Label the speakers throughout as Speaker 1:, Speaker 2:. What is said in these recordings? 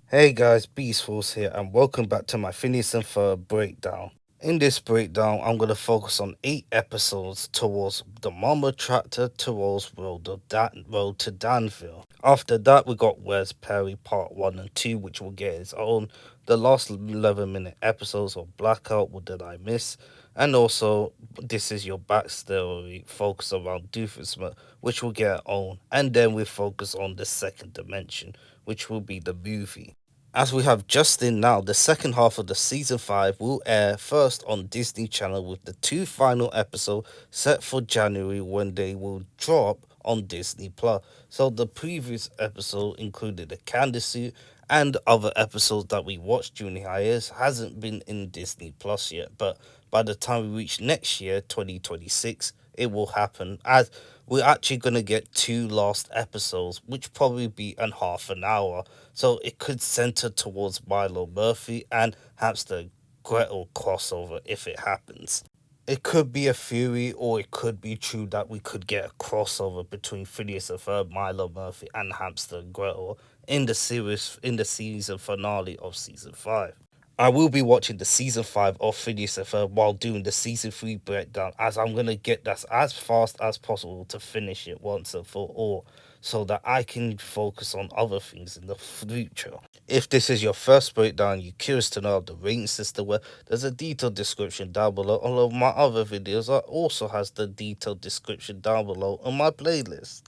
Speaker 1: Hey guys, Beast Force here, and welcome back to my Phineas and Ferb breakdown. In this breakdown, I'm going to focus on 8 episodes towards the Mama Tractor towards Road to Danville. After that, we got Where's Perry Part 1 and 2, which will get its own. The last 11-minute episodes of Blackout, What Did I Miss? And also, This Is Your Backstory, focus around Doofenshmirtz, which will get its own. And then we focus on the second dimension, which will be the movie. As we have just in now, the second half of the season 5 will air first on Disney Channel with the 2 final episodes set for January when they will drop on Disney Plus. So the previous episode included the Candy suit and other episodes that we watched during the hiatus hasn't been in Disney Plus yet, but by the time we reach next year, 2026, it will happen as we're actually going to get 2 last episodes, which probably be in half an hour. So it could center towards Milo Murphy and Hamster Gretel crossover if it happens. It could be a theory, or it could be true that we could get a crossover between Phineas and Ferb, Milo Murphy, and Hamster Gretel in the season finale of season 5. I will be watching the season 5 of Phineas and Ferb while doing the season 3 breakdown, as I'm going to get that as fast as possible to finish it once and for all, so that I can focus on other things in the future. If this is your first breakdown, you're curious to know of the rating system, well, there's a detailed description down below. All of my other videos also has the detailed description down below on my playlist.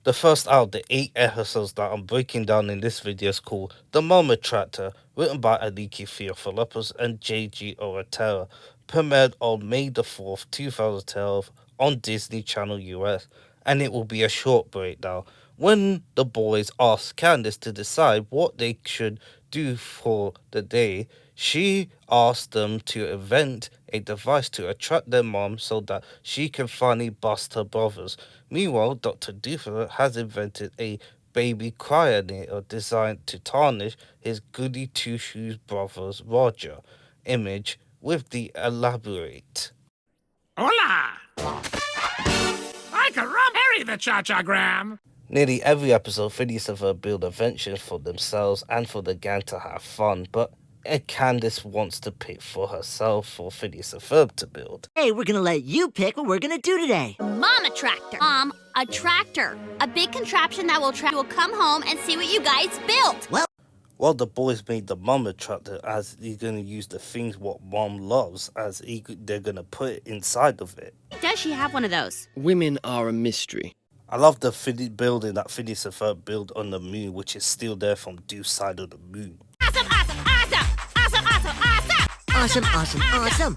Speaker 1: The first out of the 8 episodes that I'm breaking down in this video is called The Moment Tractor, written by Aliki Theophilopoulos and J.G. Oratera, premiered on May the 4th, 2012 on Disney Channel US, and it will be a short breakdown. When the boys ask Candace to decide what they should do for the day, she asked them to invent a device to attract their mom so that she can finally bust her brothers. Meanwhile, Dr. Doofenshmirtz has invented a baby cryogenizer designed to tarnish his goody two-shoes brother's Roger image with the elaborate.
Speaker 2: Hola! I can rum Harry the Cha-Cha-Gram!
Speaker 1: Nearly every episode, Phineas and Ferb build inventions for themselves and for the gang to have fun, but Candace wants to pick for herself for Phineas and Ferb to build.
Speaker 3: Hey, we're gonna let you pick what we're gonna do today.
Speaker 4: Mama tractor. A tractor. A big contraption that will come home and see what you guys built.
Speaker 1: Well, the boys made the Mama tractor, as he's going to use the things what mom loves, as they're going to put it inside of it.
Speaker 4: Does she have one of those?
Speaker 5: Women are a mystery.
Speaker 1: I love the building that Phineas and Ferb built on the moon, which is still there from Deuce side of the moon.
Speaker 4: Awesome, awesome, awesome! Awesome, awesome, awesome!
Speaker 3: Awesome, awesome, awesome.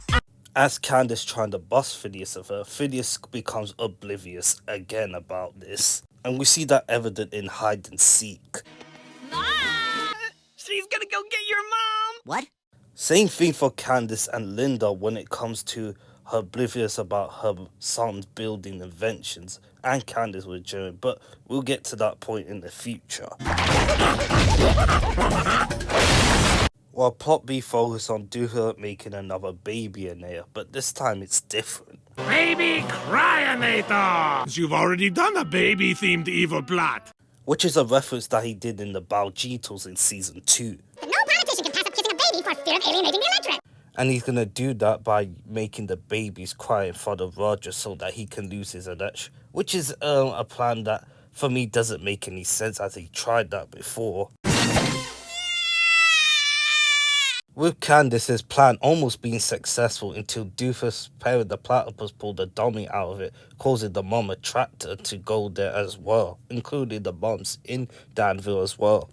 Speaker 1: As Candace trying to bust Phineas and Ferb, Phineas becomes oblivious again about this. And we see that evident in Hide and Seek.
Speaker 4: Mom!
Speaker 2: She's gonna go get your mom!
Speaker 3: What?
Speaker 1: Same thing for Candace and Linda when it comes to her oblivious about her son's building inventions, and Candace with Jeremy, but we'll get to that point in the future. While plot B focus on Doofenshmirtz making another baby in there, but this time it's different.
Speaker 2: Baby Cryonator! You've already done a baby-themed evil plot.
Speaker 1: Which is a reference that he did in the Baljeetles in season 2.
Speaker 6: But no politician can pass up kissing a baby for fear of alienating the electorate.
Speaker 1: And he's gonna do that by making the babies cry in front of Roger so that he can lose his election. Which is a plan that, for me, doesn't make any sense, as he tried that before. With Candace's plan almost being successful until Doofus parent the platypus pulled the dummy out of it, causing the Mama tractor to go there as well, including the moms in Danville as well.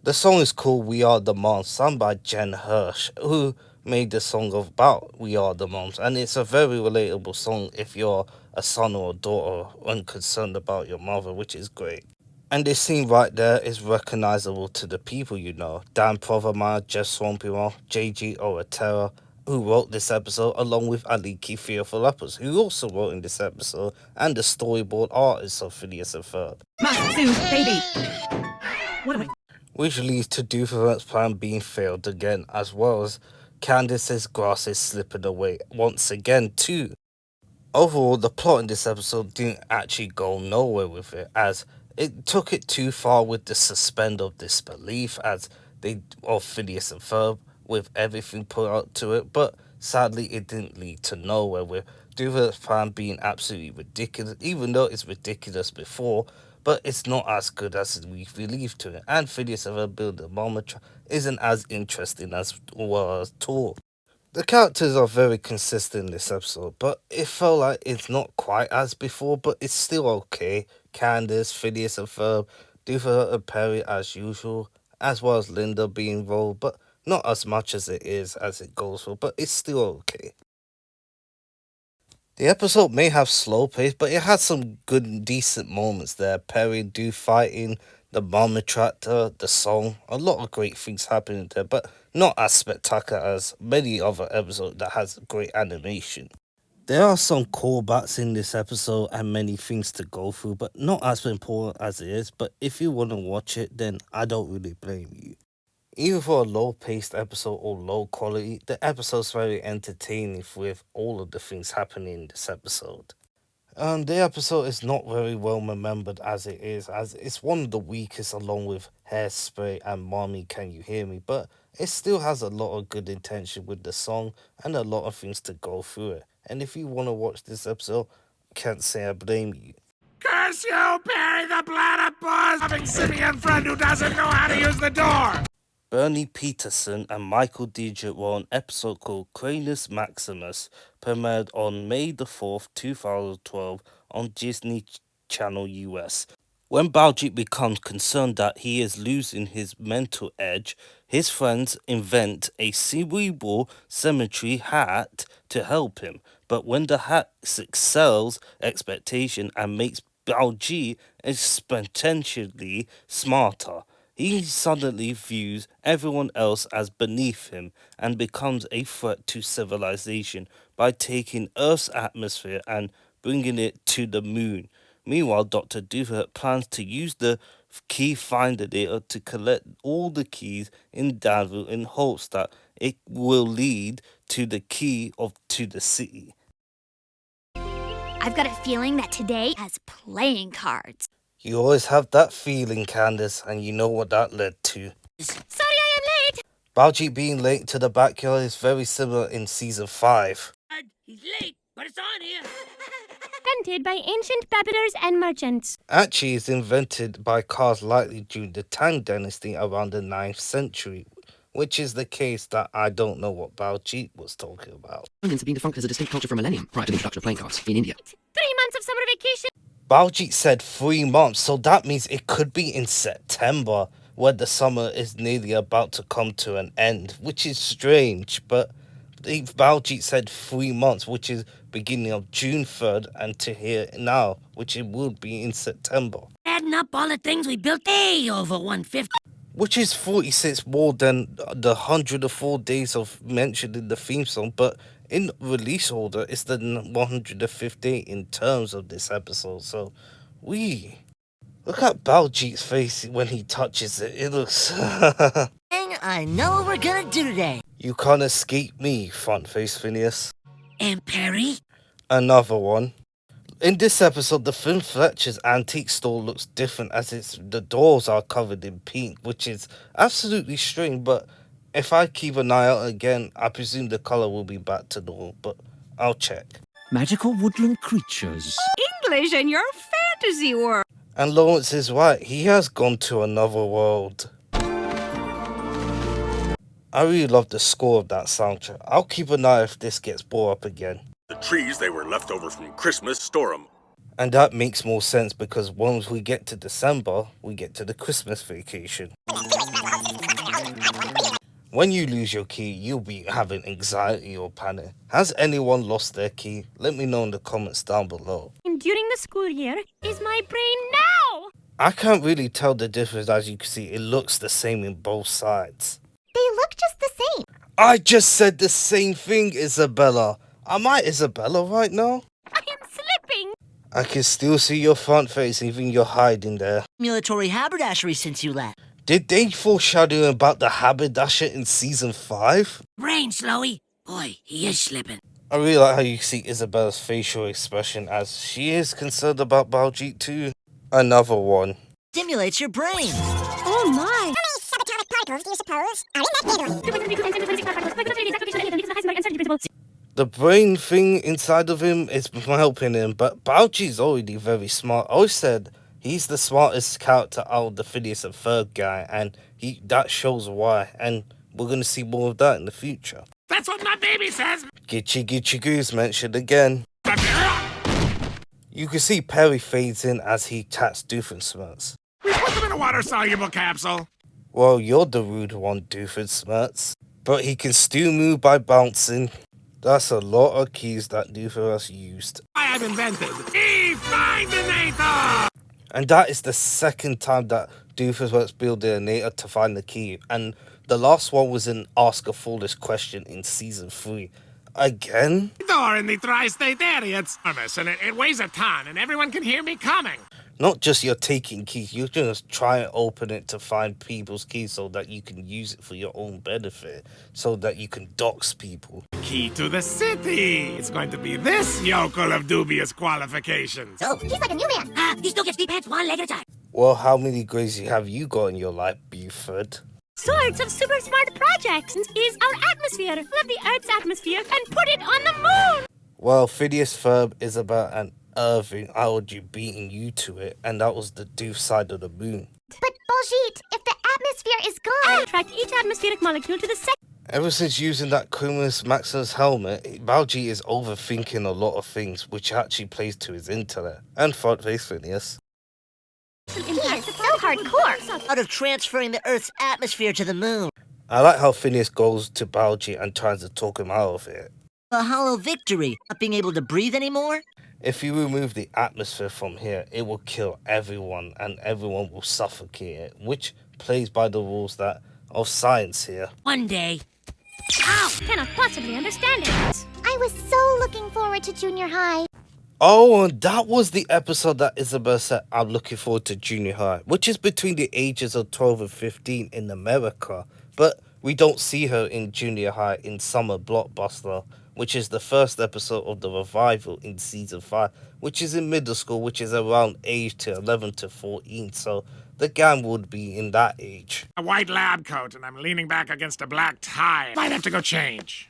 Speaker 1: The song is called We Are the Moms, sung by Jen Hirsch, who made the song about We Are the Moms, and it's a very relatable song if you're a son or a daughter and concerned about your mother, which is great. And this scene right there is recognizable to the people you know. Dan Provermeyer, Jeff Swampy, J.G. Oratera, who wrote this episode, along with Aliki Theophilopoulos, who also wrote in this episode, and the storyboard artist of Phineas and Ferb.
Speaker 3: Massive baby. What am I?
Speaker 1: Which leads to Doofenshmirtz's plan being failed again, as well as Candace's grass is slipping away once again too. Overall, the plot in this episode didn't actually go nowhere with it, as It took it too far with the suspend of disbelief of Phineas and Ferb with everything put out to it, but sadly it didn't lead to nowhere with Doofus plan being absolutely ridiculous, even though it's ridiculous before, but it's not as good as we believed to it, and Phineas and Ferb build the Mama Trap isn't as interesting as well at all. The characters are very consistent in this episode, but it felt like it's not quite as before, but it's still okay. Candace, Phineas and Ferb, Doofus and Perry as usual, as well as Linda being involved, but not as much as it is as it goes for, but it's still okay. The episode may have slow pace, but it had some good and decent moments there. Perry and Doof fighting, the Mama Tractor, the song, a lot of great things happening there, but not as spectacular as many other episodes that has great animation. There are some callbacks in this episode and many things to go through, but not as important as it is. But if you want to watch it, then I don't really blame you. Either for a low-paced episode or low quality, the episode's very entertaining with all of the things happening in this episode. The episode is not very well remembered as it is, as it's one of the weakest along with Hairspray and Mommy Can You Hear Me, but it still has a lot of good intention with the song and a lot of things to go through it. And if you want to watch this episode, can't say I blame you.
Speaker 2: Curse you, Perry the Platypus! Having simian friend who doesn't know how to use the door!
Speaker 1: Bernie Peterson and Michael Diegert were on an episode called Cranus Maximus, premiered on May the 4th, 2012 on Disney Channel US. When Baljeet becomes concerned that he is losing his mental edge, his friends invent a cerebral cemetery hat to help him. But when the hat excels expectation and makes Baljeet exponentially smarter, he suddenly views everyone else as beneath him and becomes a threat to civilization by taking Earth's atmosphere and bringing it to the moon. Meanwhile, Dr. Doofus plans to use the key finder data to collect all the keys in Danville in hopes that it will lead to the key to the city.
Speaker 4: I've got a feeling that today has playing cards.
Speaker 1: You always have that feeling, Candace, and you know what that led to.
Speaker 4: Sorry I am late!
Speaker 1: Baljeet being late to the backyard is very similar in season 5.
Speaker 5: He's late, but it's on here.
Speaker 7: Invented by ancient babbiters and merchants.
Speaker 1: Actually, it's invented by cars likely during the Tang Dynasty around the 9th century, which is the case that I don't know what Baljeet was talking about.
Speaker 5: Onions have been defunct as a distinct culture for a millennium prior to the introduction of playing cards in India.
Speaker 7: 3 months of summer vacation.
Speaker 1: Baljeet said 3 months, so that means it could be in September, where the summer is nearly about to come to an end, which is strange, but Baljeet said 3 months, which is beginning of June 3rd, and to here now, which it would be in September.
Speaker 5: Adding up all the things we built, over 150.
Speaker 1: Which is 46 more than the 104 days of mentioned in the theme song, but in release order, it's the 158 in terms of this episode. So, look at Baljeet's face when he touches it. It looks.
Speaker 3: I know what we're gonna do today.
Speaker 1: You can't escape me, front face Phineas.
Speaker 5: And Perry?
Speaker 1: Another one. In this episode, the Finn Fletcher's antique store looks different as the doors are covered in pink, which is absolutely strange, but if I keep an eye out again, I presume the color will be back to normal, but I'll check.
Speaker 8: Magical woodland creatures.
Speaker 7: English in your fantasy world.
Speaker 1: And Lawrence is right, he has gone to another world. I really love the score of that soundtrack. I'll keep an eye if this gets brought up again.
Speaker 2: The trees, they were left over from Christmas, store 'em.
Speaker 1: And that makes more sense because once we get to December, we get to the Christmas vacation. When you lose your key, you'll be having anxiety or panic. Has anyone lost their key? Let me know in the comments down below.
Speaker 7: During the school year is my brain now.
Speaker 1: I can't really tell the difference. As you can see, it looks the same in both sides.
Speaker 6: They look just the same.
Speaker 1: I just said the same thing, Isabella. Am I Isabella right now?
Speaker 7: I am slipping.
Speaker 1: I can still see your front face, even you're hiding there.
Speaker 3: Military haberdashery since you left.
Speaker 1: Did they foreshadow about the haberdasher in season 5?
Speaker 5: Brain, Slowy. Boy, he is slipping.
Speaker 1: I really like how you see Isabella's facial expression as she is concerned about Baljeet too. Another one.
Speaker 3: Stimulates your brain.
Speaker 7: Oh my!
Speaker 6: How many subatomic particles do you suppose are in that needling?
Speaker 1: The brain thing inside of him is helping him, but Balji's already very smart. I always said he's the smartest character out of the Phineas and Ferb guy, and that shows why, and we're going to see more of that in the future.
Speaker 2: That's what my baby says.
Speaker 1: Gitchy Goose mentioned again. You can see Perry fades in as he chats Doofenshmirtz.
Speaker 2: We put them in a water-soluble capsule.
Speaker 1: Well, you're the rude one, Doofenshmirtz. But he can still move by bouncing. That's a lot of keys that Doofenshmirtz used.
Speaker 2: I have invented E-Findinator!
Speaker 1: And that is the second time that Doofenshmirtz built the Nator to find the key. And the last one was in Ask a Foolish Question in Season 3. Again?
Speaker 2: Door in the tri-state area. It's enormous, and it weighs a ton, and everyone can hear me coming.
Speaker 1: Not just you're taking keys, you're just trying to open it to find people's keys so that you can use it for your own benefit, so that you can dox people.
Speaker 2: Key to the city. It's going to be this yokel of dubious qualifications.
Speaker 6: Oh, he's like a new man.
Speaker 3: He still gets deep pants one leg at a time.
Speaker 1: Well, how many grades have you got in your life, Buford?
Speaker 7: Sorts of super smart projects is our atmosphere. Love the Earth's atmosphere and put it on the moon.
Speaker 1: Well, Phineas Ferb is about an Irving algae beating you to it, and that was the doof side of the moon.
Speaker 6: But Baljeet, if the atmosphere is gone...
Speaker 7: Attract each atmospheric molecule to the second.
Speaker 1: Ever since using that Cumulus Maximus helmet, Baljeet is overthinking a lot of things, which actually plays to his intellect. And front face Phineas.
Speaker 6: He is so hardcore.
Speaker 3: Out of transferring the Earth's atmosphere to the moon.
Speaker 1: I like how Phineas goes to Baljeet and tries to talk him out of it.
Speaker 3: A hollow victory. Not being able to breathe anymore?
Speaker 1: If you remove the atmosphere from here, it will kill everyone, and everyone will suffocate it, which plays by the rules of science here.
Speaker 3: One day.
Speaker 7: Ow! Cannot possibly understand it.
Speaker 6: I was so looking forward to junior high.
Speaker 1: Oh, and that was the episode that Isabel said, I'm looking forward to junior high, which is between the ages of 12 and 15 in America. But we don't see her in junior high in Summer Blockbuster, which is the first episode of the revival in season 5, which is in middle school, which is around age to 11 to 14. So the gang would be in that age.
Speaker 2: A white lab coat, and I'm leaning back against a black tie. Might have to go change.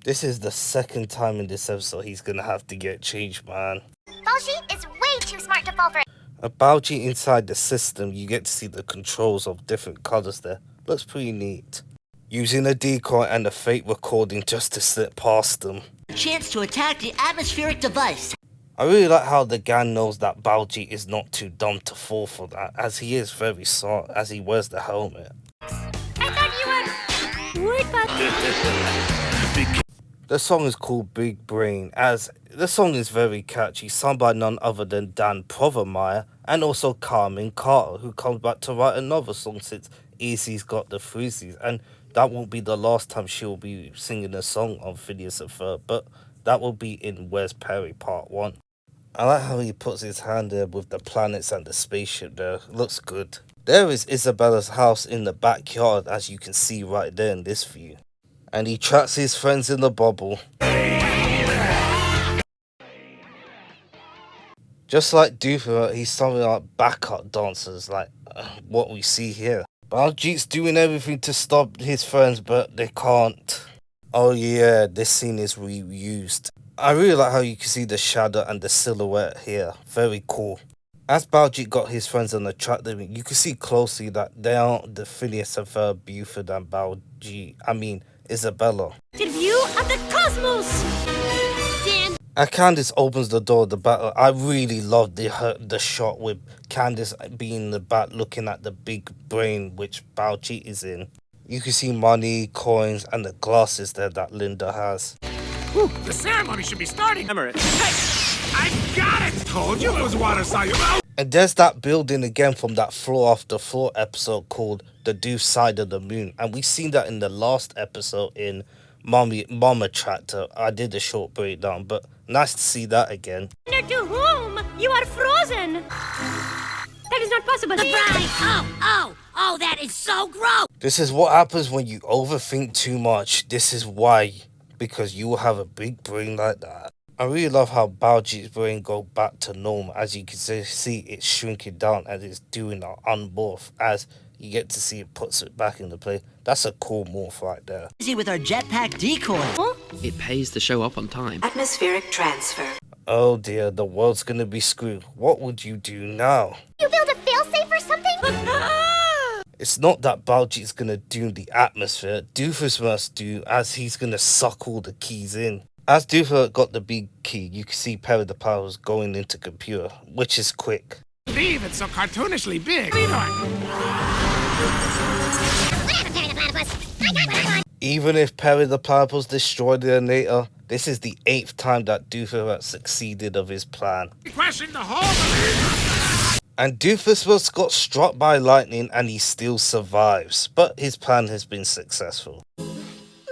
Speaker 1: This is the second time in this episode he's gonna have to get changed, man.
Speaker 6: Baljeet is way too smart to fall for it.
Speaker 1: About you inside the system, you get to see the controls of different colors there. Looks pretty neat. Using a decoy and a fake recording just to slip past them.
Speaker 3: Chance to attack the atmospheric device.
Speaker 1: I really like how the gang knows that Baljeet is not too dumb to fall for that, as he is very smart as he wears the helmet.
Speaker 7: I thought you were... Word, but...
Speaker 1: The song is called Big Brain, as the song is very catchy, sung by none other than Dan Provermeyer and also Carmen Carter, who comes back to write another song since Easy's got the freezies, and that won't be the last time she'll be singing a song on Phineas and Ferb, but that will be in Where's Perry Part 1. I like how he puts his hand there with the planets and the spaceship there, looks good. There is Isabella's house in the backyard, as you can see right there in this view. And he traps his friends in the bubble. Just like Doofer, he's something like backup dancers, like what we see here. Baljeet's doing everything to stop his friends, but they can't. Oh yeah, this scene is reused. I really like how you can see the shadow and the silhouette here. Very cool. As Baljeet got his friends on the track, you can see closely that they aren't the Phineas and Ferb, Buford and Isabella.
Speaker 7: The view of the cosmos.
Speaker 4: Dan,
Speaker 1: As Candace opens the door of the battle, I really love the shot with Candace being in the back looking at the big brain which Baljeet is in. You can see money, coins, and the glasses there that Linda has.
Speaker 2: Whew, the ceremony should be starting. Hey, I've got it! Told you it was water soluble.
Speaker 1: And there's that building again from that Floor After Floor episode called The Doof Side of the Moon. And we've seen that in the last episode in Mama Tractor. I did a short breakdown, but nice to see that again.
Speaker 7: To whom? You are frozen. That is not possible.
Speaker 3: The bride. Oh, that is so gross.
Speaker 1: This is what happens when you overthink too much. This is why. Because you will have a big brain like that. I really love how Baljeet's brain go back to normal, as you can see it's shrinking down as it's doing an unmorph, as you get to see it puts it back into play. That's a cool morph right there.
Speaker 3: Busy with our jetpack decoy.
Speaker 5: It pays to show up on time.
Speaker 9: Atmospheric transfer.
Speaker 1: Oh dear, the world's gonna be screwed. What would you do now?
Speaker 6: You build a failsafe or something?
Speaker 1: It's not that Baljeet's gonna doom the atmosphere. Doofus must do, as he's gonna suck all the keys in. As Doofus got the big key, you can see Perry the Platypus going into computer, which is quick.
Speaker 2: Leave it so cartoonishly big. What are you doing?
Speaker 1: Even if Perry the Platypus destroyed the Anator, this is the 8th time that Doofus has succeeded of his plan.
Speaker 2: Question the whole.
Speaker 1: And Doofus got struck by lightning and he still survives, but his plan has been successful.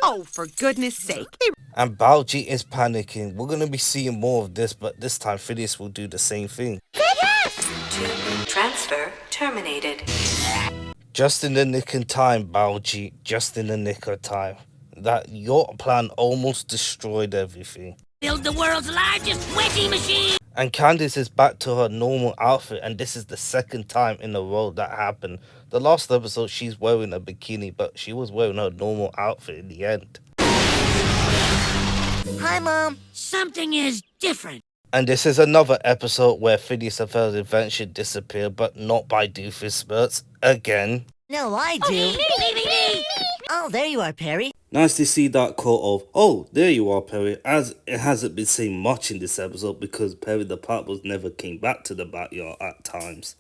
Speaker 9: Oh, for goodness sake.
Speaker 1: And Baljeet is panicking. We're going to be seeing more of this, but this time Phineas will do the same thing.
Speaker 9: Transfer terminated.
Speaker 1: Just in the nick of time, Baljeet. Just in the nick of time. That your plan almost destroyed everything.
Speaker 3: Build the world's largest wedgie machine.
Speaker 1: And Candice is back to her normal outfit, and this is the 2nd time in a row that happened. The last episode, she's wearing a bikini, but she was wearing her normal outfit in the end.
Speaker 3: Hi, Mom. Something is different.
Speaker 1: And this is another episode where Phineas and Ferb's invention disappear, but not by Doofus Spurts again.
Speaker 3: No, I do. Oh, there you are, Perry.
Speaker 1: Nice to see that quote of, oh, there you are, Perry, as it hasn't been saying much in this episode because Perry the Platypus never came back to the backyard at times.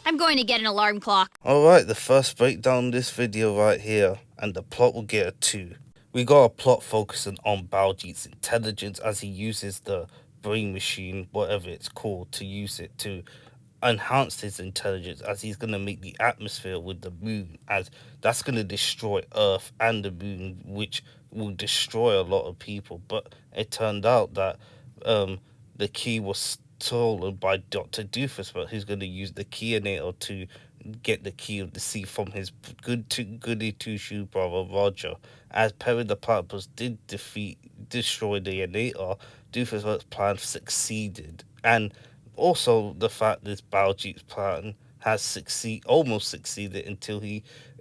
Speaker 4: I'm going to get an alarm clock.
Speaker 1: Alright, the first breakdown of this video right here, and the plot will get a 2. We got a plot focusing on Baljeet's intelligence as he uses the brain machine, whatever it's called, to use it to enhance his intelligence, as he's going to make the atmosphere with the moon, as that's going to destroy Earth and the moon, which will destroy a lot of people. But it turned out that the key was stolen by Dr. Doofus, who's going to use the Keyinator to get the key of the sea from his goody two-shoe brother Roger. As Perry the Platypus did destroy the Anator, Doofus' plan succeeded, and also the fact this Baljeet's plan has almost succeeded until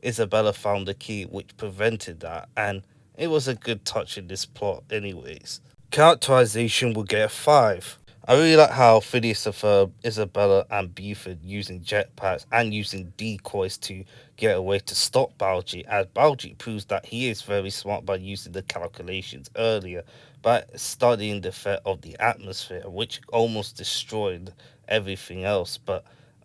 Speaker 1: Isabella found the key, which prevented that, and it was a good touch in this plot anyways. Characterization will get a 5. I really like how Phineas and Ferb, Isabella and Buford using jetpacks and using decoys to get away to stop Baljeet, as Baljeet proves that he is very smart by using the calculations earlier, by studying the effect of the atmosphere, which almost destroyed everything else. But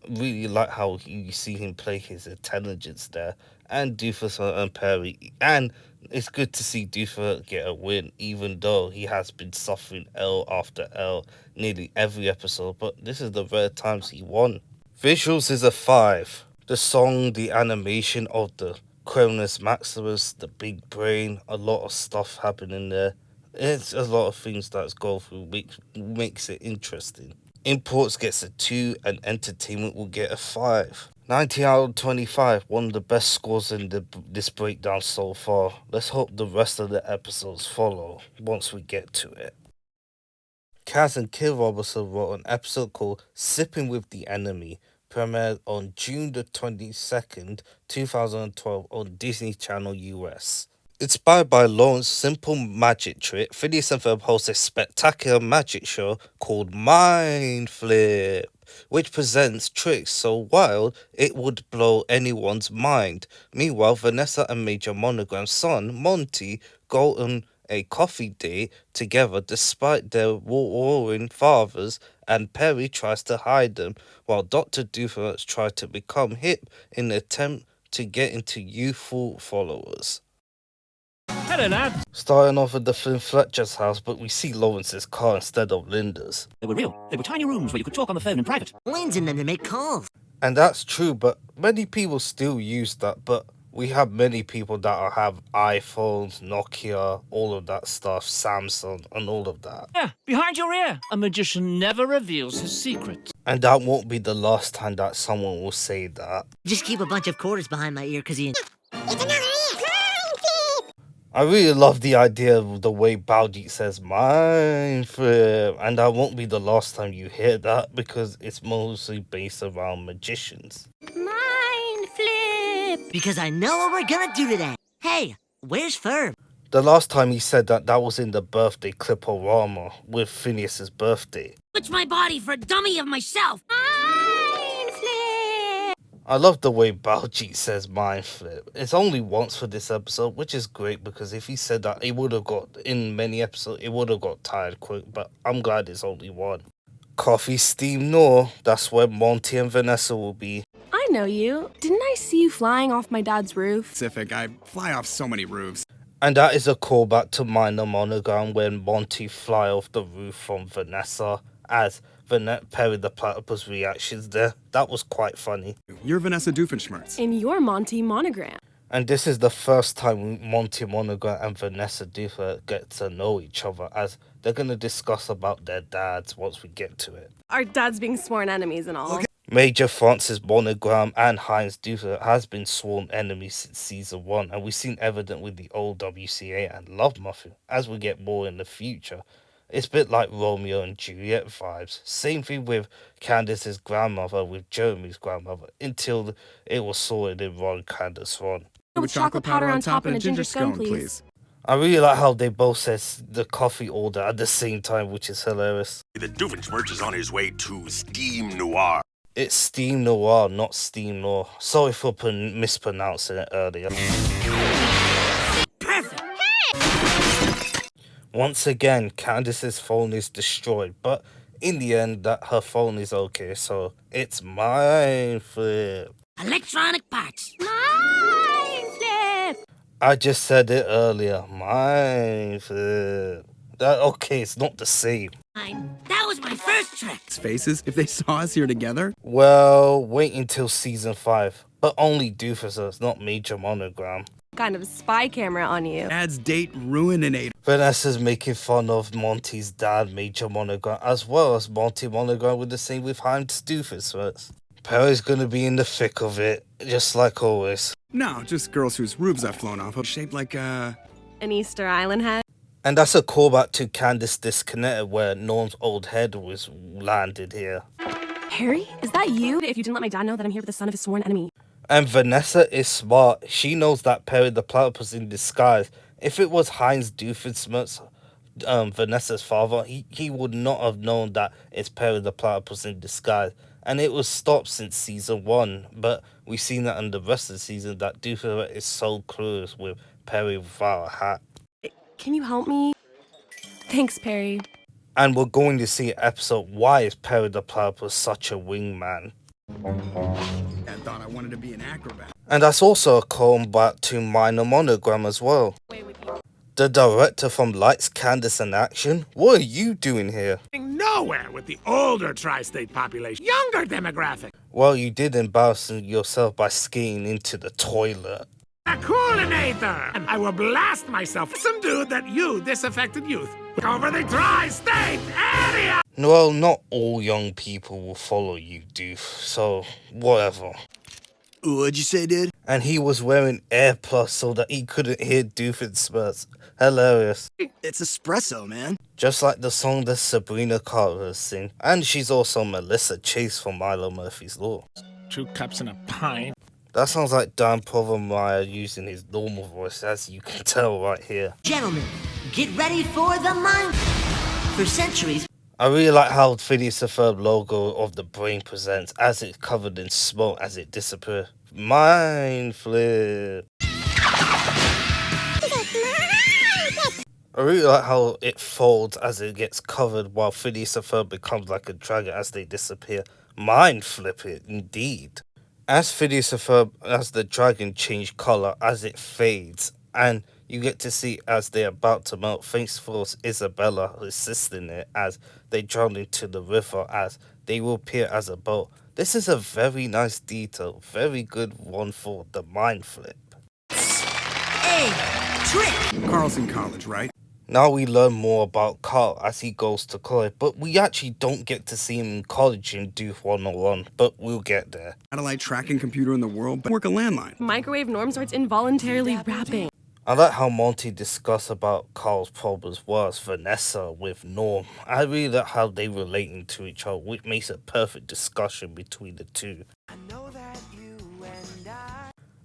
Speaker 1: really like how you see him play his intelligence there, and Doofus and Perry, and it's good to see Doofus get a win, even though he has been suffering L after L nearly every episode, but this is the rare times he won. Visuals is a 5. The song, the animation of the Cronus Maximus, the big brain, a lot of stuff happening there. It's a lot of things that's go through, which makes it interesting. Imports gets a 2 and entertainment will get a 5. 19 out of 25, one of the best scores in this breakdown so far. Let's hope the rest of the episodes follow once we get to it. Kaz and Kid Robertson wrote an episode called Sipping with the Enemy, premiered on June the 22nd, 2012 on Disney Channel US. Inspired by Lawrence's simple magic trick, Phineas and Ferb host a spectacular magic show called Mind Flip, which presents tricks so wild it would blow anyone's mind. Meanwhile, Vanessa and Major Monogram's son, Monty, go on a coffee date together despite their warring fathers, and Perry tries to hide them, while Dr. Doofus tries to become hip in an attempt to get into youthful followers.
Speaker 8: Hello, lad.
Speaker 1: Starting off at the Flynn Fletcher's house, but we see Lawrence's car instead of Linda's.
Speaker 8: They were real. They were tiny rooms where you could talk on the phone in private.
Speaker 3: Lynn's in them to make calls.
Speaker 1: And that's true, but many people still use that. But we have many people that have iPhones, Nokia, all of that stuff, Samsung, and all of that.
Speaker 8: Yeah, behind your ear. A magician never reveals his secrets.
Speaker 1: And that won't be the last time that someone will say that.
Speaker 3: Just keep a bunch of quarters behind my ear, because you...
Speaker 6: It's another ear.
Speaker 1: I really love the idea of the way Baljeet says mind flip, and that won't be the last time you hear that because it's mostly based around magicians.
Speaker 7: Mind flip.
Speaker 3: Because I know what we're gonna do today. Hey, where's Ferb?
Speaker 1: The last time he said that, that was in the birthday cliporama with Phineas's birthday.
Speaker 3: Switch my body for a dummy of myself.
Speaker 7: Mind flip.
Speaker 1: I love the way Baljeet says mind flip. It's only once for this episode, which is great because if he said that, it would have got, in many episodes, it would have got tired quick, but I'm glad it's only one. Coffee Steam Noor, that's where Monty and Vanessa will be.
Speaker 10: I know you. Didn't I see you flying off my dad's roof?
Speaker 11: Pacific, I fly off so many roofs.
Speaker 1: And that is a callback to Minor Monogram when Monty fly off the roof from Vanessa as Perry the Platypus reactions there. That was quite funny.
Speaker 11: You're Vanessa Doofenshmirtz.
Speaker 10: In your Monty monogram.
Speaker 1: And this is the first time Monty Monogram and Vanessa Doofer get to know each other as they're going to discuss about their dads once we get to it.
Speaker 10: Our dads being sworn enemies and all.
Speaker 11: Okay.
Speaker 1: Major Francis Monogram and Heinz Doofer has been sworn enemies since season 1, and we've seen evident with the old WCA and Love Muffin as we get more in the future. It's a bit like Romeo and Juliet vibes. Same thing with Candace's grandmother with Jeremy's grandmother until it was sorted in Ron Candace Ron.
Speaker 10: With chocolate powder on top and a ginger scone, please.
Speaker 1: I really like how they both says the coffee order at the same time, which is hilarious.
Speaker 2: The Doofenshmirtz is on his way to Steam Noir.
Speaker 1: It's Steam Noir, not Steam Noir. Sorry for mispronouncing it earlier.
Speaker 3: Perfect.
Speaker 1: Once again, Candace's phone is destroyed, but in the end, that her phone is okay, so it's mind flip.
Speaker 3: Electronic parts.
Speaker 7: Mind flip.
Speaker 1: I just said it earlier, mind flip. Okay, it's not the same.
Speaker 3: That was my first trick.
Speaker 11: Faces, if they saw us here together.
Speaker 1: Well, wait until season 5, but only Doofus, not Major Monogram.
Speaker 10: Kind of spy camera on you.
Speaker 11: Dad's date ruininator.
Speaker 1: Vanessa's making fun of Monty's dad, Major Monogram, as well as Monty Monogram with the same with Heinz Doofus. Perry's gonna be in the thick of it, just like always.
Speaker 11: No, just girls whose roofs I've flown off of, shaped like
Speaker 10: An Easter Island head.
Speaker 1: And that's a callback to Candace Disconnected, where Norm's old head was landed here.
Speaker 10: Harry, is that you? If you didn't let my dad know that I'm here with the son of his sworn enemy.
Speaker 1: And Vanessa is smart. She knows that Perry the Platypus in disguise. If it was Heinz Doofenshmirtz, Vanessa's father, he would not have known that it's Perry the Platypus in disguise. And it was stopped since season 1, but we've seen that in the rest of the season that Doofus is so clueless with Perry without a hat.
Speaker 10: Can you help me? Thanks, Perry.
Speaker 1: And we're going to see an episode, why is Perry the Platypus such a wingman?
Speaker 11: I thought I wanted to be an acrobat.
Speaker 1: And that's also a callback to Minor Monogram as well. The director from Lights, Candace and Action? What are you doing here?
Speaker 2: Nowhere with the older tri-state population. Younger demographic.
Speaker 1: Well, you did embarrass yourself by skiing into the toilet.
Speaker 2: A coolinator! And I will blast myself. Some dude that you, disaffected youth, over the tri-state area!
Speaker 1: Well, not all young people will follow you, Doof, so whatever.
Speaker 11: What'd you say, dude?
Speaker 1: And he was wearing AirPlus so that he couldn't hear Doofenshmirtz. Hilarious.
Speaker 11: It's espresso, man.
Speaker 1: Just like the song that Sabrina Carter sing. And she's also Melissa Chase from Milo Murphy's Law.
Speaker 2: 2 cups and a pint.
Speaker 1: That sounds like Dan Povenmire using his normal voice, as you can tell right here.
Speaker 3: Gentlemen, get ready for the mind. For centuries.
Speaker 1: I really like how Phineas and Ferb logo of the brain presents as it's covered in smoke as it disappears. Mind flip. I really like how it folds as it gets covered while Phineas and Ferb becomes like a dragon as they disappear. Mind flip it, indeed. As Phineas and Ferb, as the dragon change colour as it fades, and you get to see as they're about to melt, thanks for Isabella assisting it as they drown into the river as they will appear as a boat. This is a very nice detail, very good one for the mind flip.
Speaker 3: Hey, trick!
Speaker 11: Carlson College, right?
Speaker 1: Now we learn more about Carl as he goes to college, but we actually don't get to see him in college in Doof 101, but we'll get there.
Speaker 11: Satellite tracking computer in the world, but work a landline.
Speaker 10: Microwave Norm starts involuntarily rapping.
Speaker 1: I like how Monty discussed about Carl's problems was Vanessa with Norm. I really like how they relating to each other, which makes a perfect discussion between the two.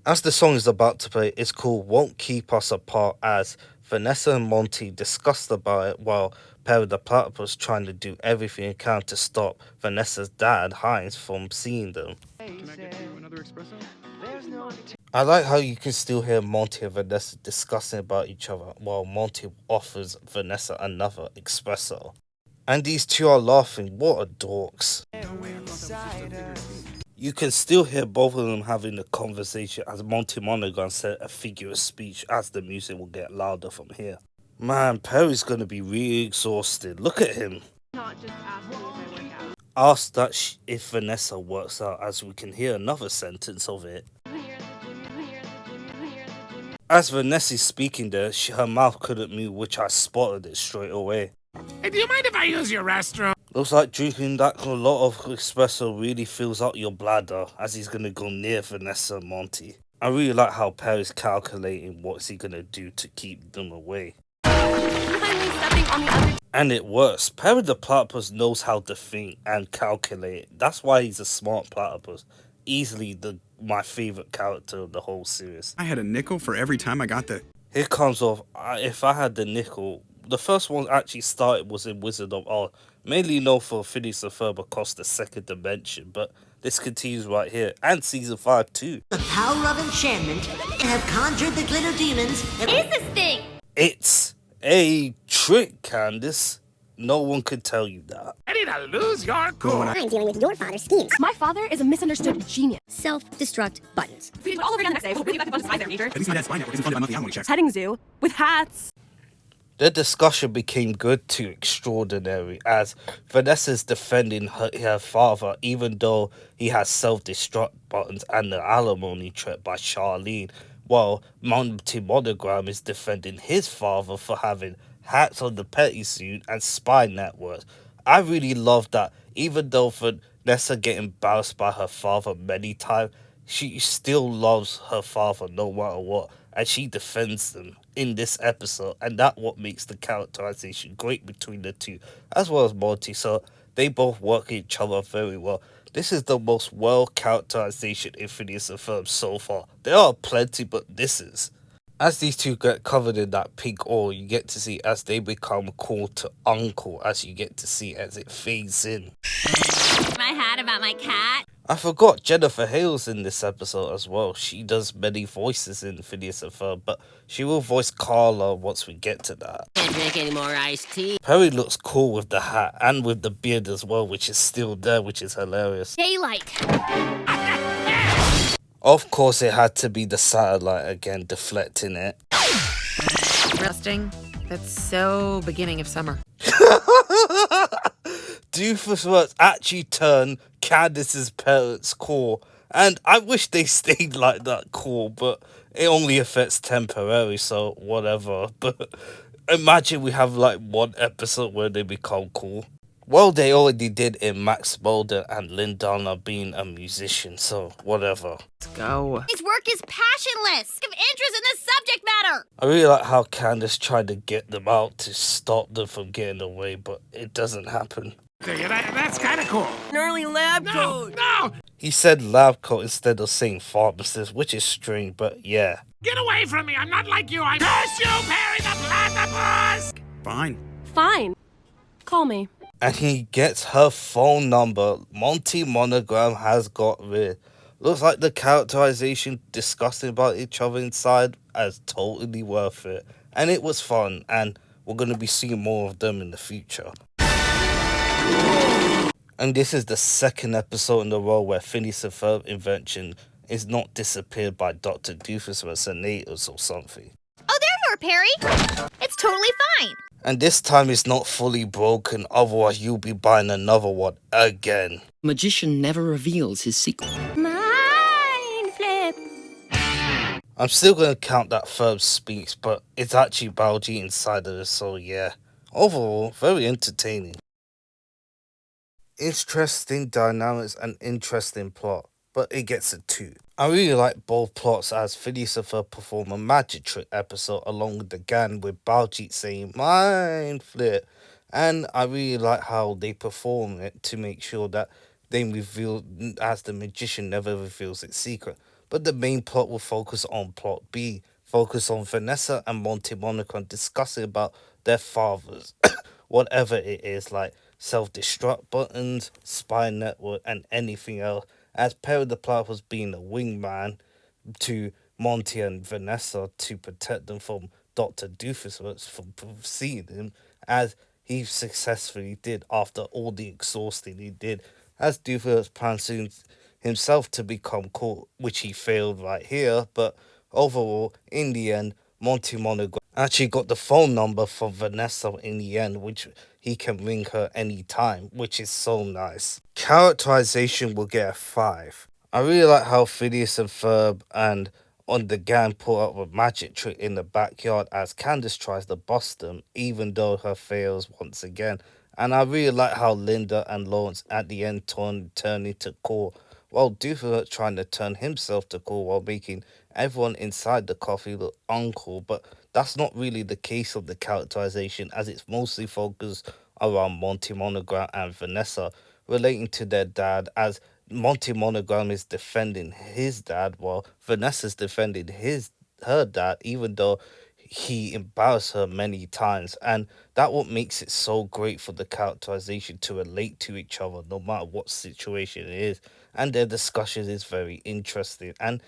Speaker 1: As the song is about to play, it's called Won't Keep Us Apart, as Vanessa and Monty discussed about it while Perry the Platypus trying to do everything he can to stop Vanessa's dad, Heinz, from seeing them.
Speaker 11: Can I get you another espresso?
Speaker 1: I like how you can still hear Monty and Vanessa discussing about each other while Monty offers Vanessa another espresso. And these two are laughing, what a dorks. You can still hear both of them having a conversation as Monty Monaghan said a figure of speech as the music will get louder from here. Man, Perry's gonna be really exhausted. Look at him. Ask that if Vanessa works out, as we can hear another sentence of it. As Vanessa's speaking there, her mouth couldn't move, which I spotted it straight away.
Speaker 2: Hey, do you mind if I use your restroom?
Speaker 1: Looks like drinking that a lot of espresso really fills out your bladder, as he's gonna go near Vanessa and Monty. I really like how Perry's calculating what's he gonna do to keep them away. And it works. Perry the Platypus knows how to think and calculate. That's why he's a smart platypus. Easily my favourite character of the whole series.
Speaker 11: I had a nickel for every time I got the...
Speaker 1: Here comes off, if I had the nickel, the first one actually started was in Wizard of Oz, mainly known for Phineas and Ferb across the second dimension, but this continues right here, and season 5 too.
Speaker 3: The power of enchantment have conjured the glitter demons.
Speaker 4: What is this thing?
Speaker 1: It's a trick, Candace. No one could tell you that.
Speaker 2: Ready to lose your cool.
Speaker 6: I'm dealing with your father's schemes.
Speaker 10: My father is a misunderstood genius.
Speaker 6: Self-destruct buttons.
Speaker 10: We do it all over again the next day. We'll really back to fun size there, Major.
Speaker 11: At least my dad's spy network isn't funded by monthly alimony checks.
Speaker 10: Petting zoo with hats.
Speaker 1: The discussion became good to extraordinary as Vanessa's defending her father even though he has self-destruct buttons and the alimony threat by Charlene, while Monty Monogram is defending his father for having hats on the petty suit and spy networks. I really love that even though Vanessa get embarrassed by her father many times, she still loves her father no matter what, and she defends them in this episode, and that's what makes the characterization great between the two, as well as Monty, so they both work each other very well. This is the most well characterization in Phineas and Ferb so far. There are plenty, but this is. As these two get covered in that pink oil, you get to see as they become called to uncle, as you get to see as it fades in.
Speaker 4: My hat about my cat.
Speaker 1: I forgot Jennifer Hale's in this episode as well. She does many voices in Phineas and Ferb, but she will voice Carla once we get to that.
Speaker 3: Can't drink any more iced tea.
Speaker 1: Perry looks cool with the hat and with the beard as well, which is still there, which is hilarious.
Speaker 4: Daylight.
Speaker 1: Of course, it had to be the satellite again, deflecting it.
Speaker 12: Rusting. That's so beginning of summer.
Speaker 1: Doofusworks actually turned Candace's parents cool, and I wish they stayed like that cool, but it only affects temporary, so whatever. But imagine we have like one episode where they become cool. Well, they already did in Max Mulder and Lindana being a musician, so whatever.
Speaker 12: Let's go.
Speaker 4: His work is passionless. Give interest in the subject matter.
Speaker 1: I really like how Candace tried to get them out to stop them from getting away, but it doesn't happen.
Speaker 2: That's kind of cool.
Speaker 3: Gnarly lab coat.
Speaker 2: No!
Speaker 1: He said lab coat instead of saying pharmacist, which is strange, but yeah.
Speaker 2: Get away from me! I'm not like you! I curse you, Perry the Platypus!
Speaker 11: Fine.
Speaker 10: Fine. Call me.
Speaker 1: And he gets her phone number. Monty Monogram has got rid. Looks like the characterization discussing about each other inside as totally worth it. And it was fun, and we're going to be seeing more of them in the future. And this is the second episode in a row where Phineas and Ferb invention is not disappeared by Dr. Doofus or natives or something.
Speaker 4: Oh, there you are, Perry. It's totally fine.
Speaker 1: And this time it's not fully broken, otherwise you'll be buying another one again.
Speaker 5: Magician never reveals his secret.
Speaker 7: Mind flip.
Speaker 1: I'm still going to count that Ferb speaks, but it's actually Balji inside of it, so yeah. Overall, very entertaining. Interesting dynamics and interesting plot. but it gets a 2. I really like both plots as Phineas and Ferb perform a magic trick episode along with the gang with Baljeet saying mind flip, and I really like how they perform it to make sure that they reveal as the magician never reveals its secret. But the main plot will focus on plot B, focus on Vanessa and Monty Monaco discussing about their fathers, whatever it is, like self-destruct buttons, spy network, and anything else, as Perry the Platypus being a wingman to Monty and Vanessa to protect them from Dr. Doofus from seeing him, as he successfully did after all the exhausting he did, as Doofus plans himself to become cool, which he failed right here, but overall, in the end, Monty Monaco actually got the phone number from Vanessa in the end, which he can ring her anytime, which is so nice. Characterization will get a 5. I really like how Phineas and Ferb and on the gang pull up a magic trick in the backyard as Candace tries to bust them, even though her fails once again. And I really like how Linda and Lawrence at the end turn into cool, while Doofus trying to turn himself to cool while making everyone inside the coffee look uncool. But that's not really the case of the characterization, as it's mostly focused around Monty Monogram and Vanessa relating to their dad, as Monty Monogram is defending his dad while Vanessa's defending her dad, even though he embarrassed her many times. And that what makes it so great for the characterization to relate to each other no matter what situation it is, and their discussion is very interesting. And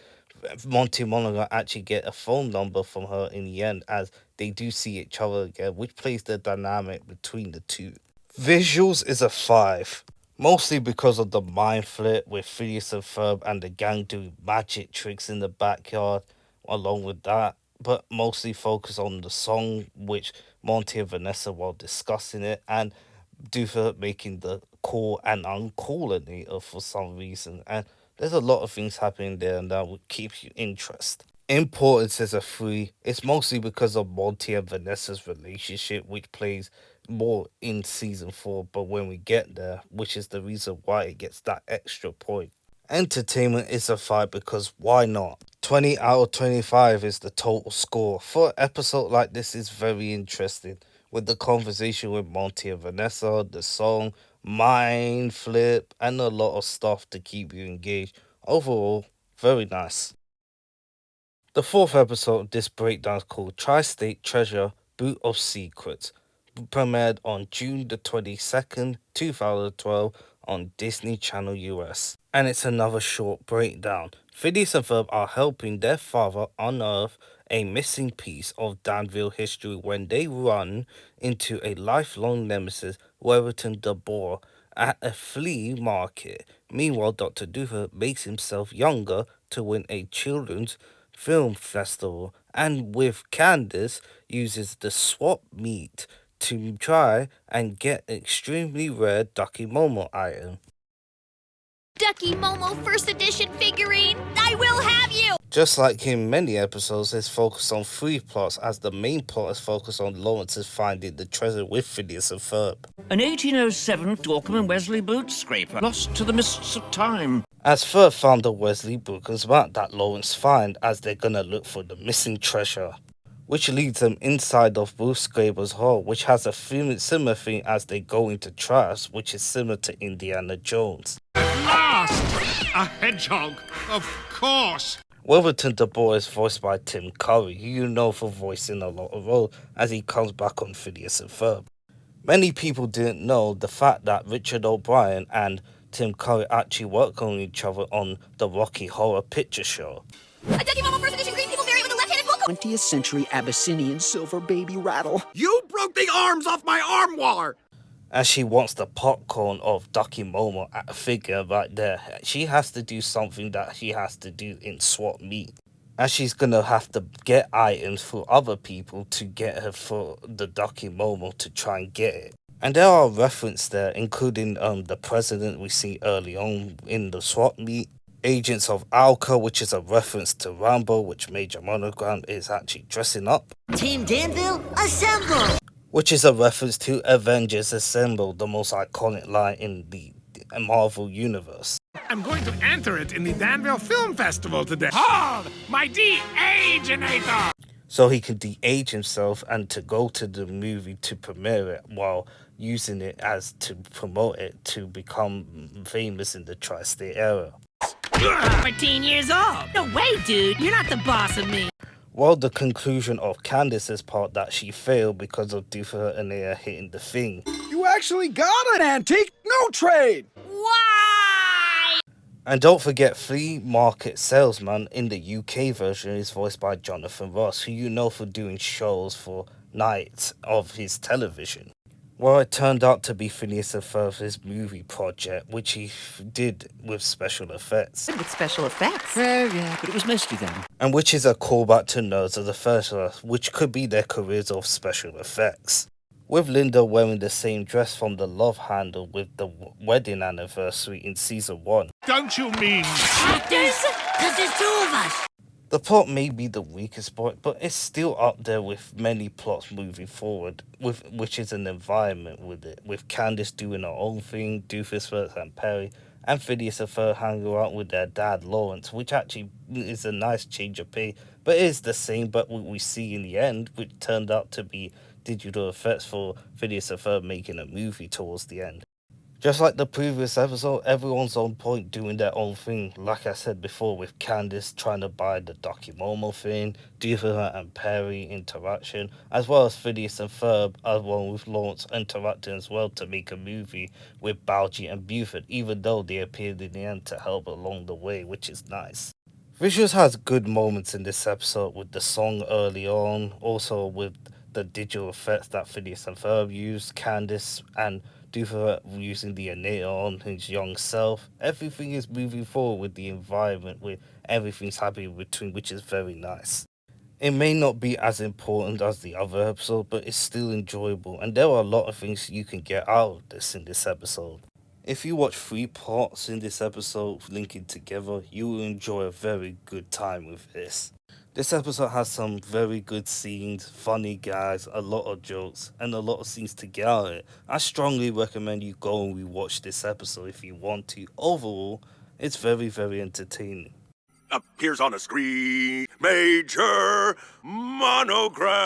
Speaker 1: Monty Monaco actually get a phone number from her in the end, as they do see each other again, which plays the dynamic between the two. Visuals is a 5. Mostly because of the mind flip with Phineas and Ferb and the gang doing magic tricks in the backyard along with that, but mostly focus on the song which Monty and Vanessa while discussing it, and Doofus making the cool and uncoolinator for some reason. And there's a lot of things happening there, and that would keep you interested. Importance is a 3. It's mostly because of Monty and Vanessa's relationship, which plays more in season 4, but when we get there, which is the reason why it gets that extra point. Entertainment is a 5 because why not? 20 out of 25 is the total score. For an episode like this is very interesting, with the conversation with Monty and Vanessa, the song, mind flip, and a lot of stuff to keep you engaged. Overall, very nice. The 4th episode of this breakdown is called Tri-State Treasure Boot of Secrets, premiered on June the 22nd, 2012 on Disney Channel US. And it's another short breakdown. Phineas and Ferb are helping their father unearth a missing piece of Danville history when they run into a lifelong nemesis, Weatherton the Boar, at a flea market. Meanwhile, Dr. Doofus makes himself younger to win a children's film festival, and with Candace uses the swap meet to try and get an extremely rare Ducky Momo item.
Speaker 4: Ducky Momo first edition figurine, I will have you!
Speaker 1: Just like in many episodes, it's focused on 3 plots, as the main plot is focused on Lawrence's finding the treasure with Phineas and Ferb.
Speaker 8: An 1807 Dorcam and Wesley boot scraper lost to the mists of time.
Speaker 1: As Ferb found the Wesley bookers map that Lawrence find, as they're gonna look for the missing treasure, which leads them inside of Boot Scraper's hall, which has a similar thing as they go into trash, which is similar to Indiana Jones.
Speaker 2: Lost! A hedgehog, of course!
Speaker 1: Weatherton the Boar is voiced by Tim Curry, who you know for voicing a lot of roles, as he comes back on Phineas and Ferb. Many people didn't know the fact that Richard O'Brien and Tim Curry actually work on each other on the Rocky Horror Picture Show.
Speaker 4: A Ducky Momo first edition green people berry with a left-handed book.
Speaker 5: 20th century Abyssinian silver baby rattle.
Speaker 2: You broke the arms off my armoire!
Speaker 1: As she wants the popcorn of Ducky Momo at a figure right there, she has to do something that she has to do in swap meet, as she's gonna have to get items for other people to get her for the Ducky Momo to try and get it. And there are references there, including the president we see early on in the swap meet, Agents of Alka, which is a reference to Rambo, which Major Monogram is actually dressing up,
Speaker 3: Team Danville, assemble!
Speaker 1: which is a reference to Avengers Assemble, the most iconic line in the Marvel universe.
Speaker 2: I'm going to enter it in the Danville Film Festival today. Hold my de-agenator!
Speaker 1: So he can de-age himself and to go to the movie to premiere it while using it as to promote it to become famous in the tri-state area.
Speaker 3: 14 years old. No way, dude. You're not the boss of me.
Speaker 1: Well, the conclusion of Candace's part that she failed because of Doofer and Aya hitting the thing.
Speaker 11: You actually got an antique? No trade!
Speaker 4: Why?
Speaker 1: And don't forget, Flea Market Salesman in the UK version is voiced by Jonathan Ross, who you know for doing shows for nights of his television. Well, it turned out to be Phineas and Ferb's movie project, which he did with special effects.
Speaker 12: With special effects.
Speaker 8: Yeah, but it was mostly them.
Speaker 1: And which is a callback to Nerds of the First Earth, which could be their careers of special effects. With Linda wearing the same dress from the love handle with the wedding anniversary in season 1.
Speaker 2: Don't you mean...
Speaker 3: Actors? Because there's 2 of us.
Speaker 1: The plot may be the weakest point, but it's still up there with many plots moving forward, which is an environment with it, with Candace doing her own thing, Doofus and Perry, and Phineas and Ferb hanging out with their dad Lawrence, which actually is a nice change of pace, but it is the same, but what we see in the end, which turned out to be digital effects for Phineas and Ferb making a movie towards the end. Just like the previous episode, everyone's on point doing their own thing. Like I said before, with Candace trying to buy the Documomo thing, Doofer and Perry interaction, as well as Phineas and Ferb, along with Lawrence interacting as well to make a movie with Balji and Buford, even though they appeared in the end to help along the way, which is nice. Visuals has good moments in this episode with the song early on, also with the digital effects that Phineas and Ferb used, Candace and Doofer using the Anita on his young self. Everything is moving forward with the environment, with everything's happening between, which is very nice. It may not be as important as the other episode, but it's still enjoyable, and there are a lot of things you can get out of this in this episode. If you watch 3 parts in this episode linking together, you will enjoy a very good time with this. This episode has some very good scenes, funny guys, a lot of jokes, and a lot of scenes to get out of it. I strongly recommend you go and rewatch this episode if you want to. Overall, it's very, very entertaining.
Speaker 13: Appears on the screen, Major Monogram.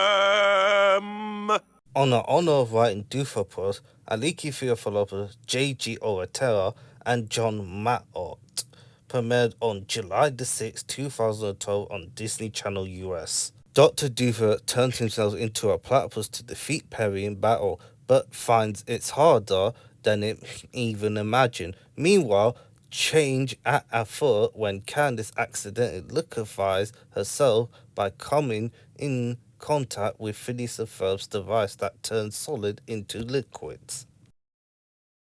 Speaker 1: On the honor of writing Doofer Pros, Aliki Theophilopoulos, J.G. Oratera, and John Mattort. Premiered on July the 6th, 2012 on Disney Channel US. Dr. Doofer turns himself into a platypus to defeat Perry in battle, but finds it's harder than it even imagined. Meanwhile, change at afoot when Candace accidentally liquefies herself by coming in contact with Phineas and Ferb's device that turns solid into liquids.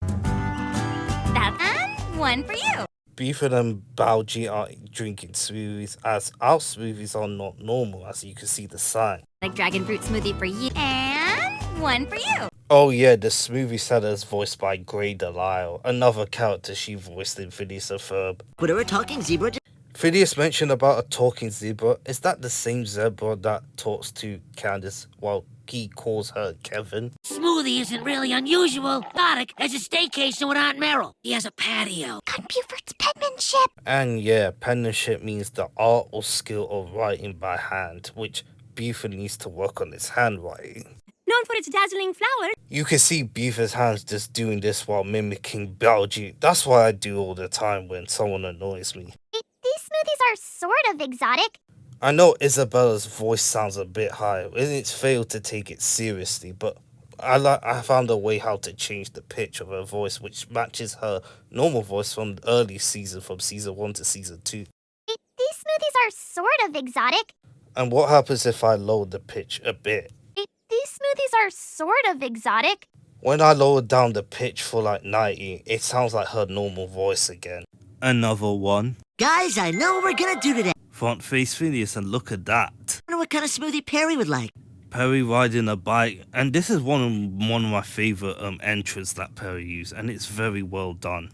Speaker 4: That's one for you.
Speaker 1: Buford and Balji are drinking smoothies, as our smoothies are not normal, as you can see the sign.
Speaker 4: Like dragon fruit smoothie for you. And one for you.
Speaker 1: Oh yeah, the smoothie seller is voiced by Grey Delisle, another character she voiced in Phineas and Ferb.
Speaker 3: But are we talking zebra?
Speaker 1: Phineas mentioned about a talking zebra. Is that the same zebra that talks to Candace while he calls her Kevin?
Speaker 3: Smoothie isn't really unusual. Tarek has a staycation with Aunt Meryl. He has a patio.
Speaker 4: On Buford's penmanship.
Speaker 1: And yeah, penmanship means the art or skill of writing by hand, which Buford needs to work on his handwriting.
Speaker 7: Known for its dazzling flowers.
Speaker 1: You can see Buford's hands just doing this while mimicking Balji. That's what I do all the time when someone annoys me.
Speaker 4: These smoothies are sort of exotic.
Speaker 1: I know Isabella's voice sounds a bit high, and it's failed to take it seriously, but I found a way how to change the pitch of her voice, which matches her normal voice from the early season, from season 1 to season 2.
Speaker 4: These smoothies are sort of exotic.
Speaker 1: And what happens if I lower the pitch a bit?
Speaker 4: These smoothies are sort of exotic.
Speaker 1: When I lower down the pitch for like 90, it sounds like her normal voice again. Another one.
Speaker 3: Guys, I know what we're gonna do today.
Speaker 1: Front face Phineas, and look at that.
Speaker 3: I wonder what kind of smoothie Perry would like.
Speaker 1: Perry riding a bike, and this is one of my favorite entrants that Perry used, and it's very well done.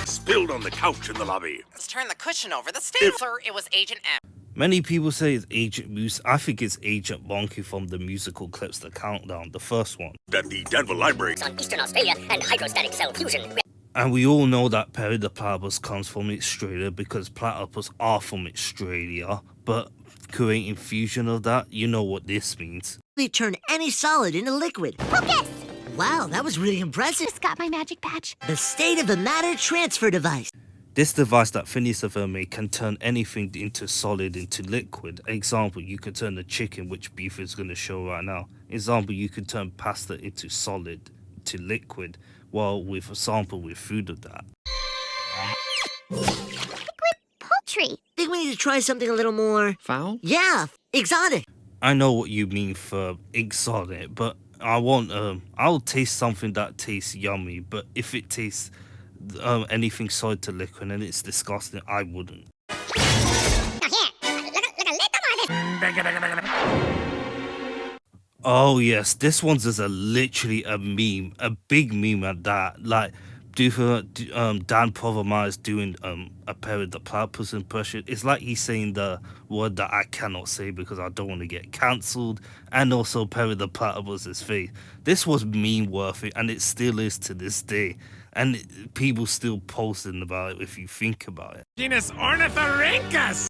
Speaker 13: Spilled on the couch in the lobby.
Speaker 12: Let's turn the cushion over the stairs. Sir, it was Agent M.
Speaker 1: Many people say it's Agent Moose. I think it's Agent Monkey from the musical clips The Countdown, the first one.
Speaker 13: At the Danville Library.
Speaker 6: On Eastern Australia and hydrostatic cell fusion.
Speaker 1: And we all know that Perry the Platypus comes from Australia because platypus are from Australia, but creating fusion of that, you know what this means.
Speaker 3: They turn any solid into liquid.
Speaker 4: Focus!
Speaker 3: Wow, that was really impressive.
Speaker 7: Just got my magic badge.
Speaker 3: The state of the matter transfer device.
Speaker 1: This device that Phineas and Ferb made can turn anything into solid into liquid. Example, you could turn the chicken, which Beef is going to show right now. Example, you could turn pasta into solid, to liquid, while with a sample with food of that.
Speaker 4: Liquid poultry.
Speaker 3: Think we need to try something a little more...
Speaker 5: Foul?
Speaker 3: Yeah, exotic.
Speaker 1: I know what you mean for exotic, but I'll taste something that tastes yummy, but if it tastes anything solid to liquid and it's disgusting, I wouldn't. Oh yes, this one's just literally a meme, a big meme at that. Like, Dan Provermeyer's doing a Perry the Platypus impression. It's like he's saying the word that I cannot say because I don't want to get cancelled, and also Perry the Platypus's face. This was meme worthy, and it still is to this day. And people still posting about it if you think about it.
Speaker 2: Genus Ornithorhynchus!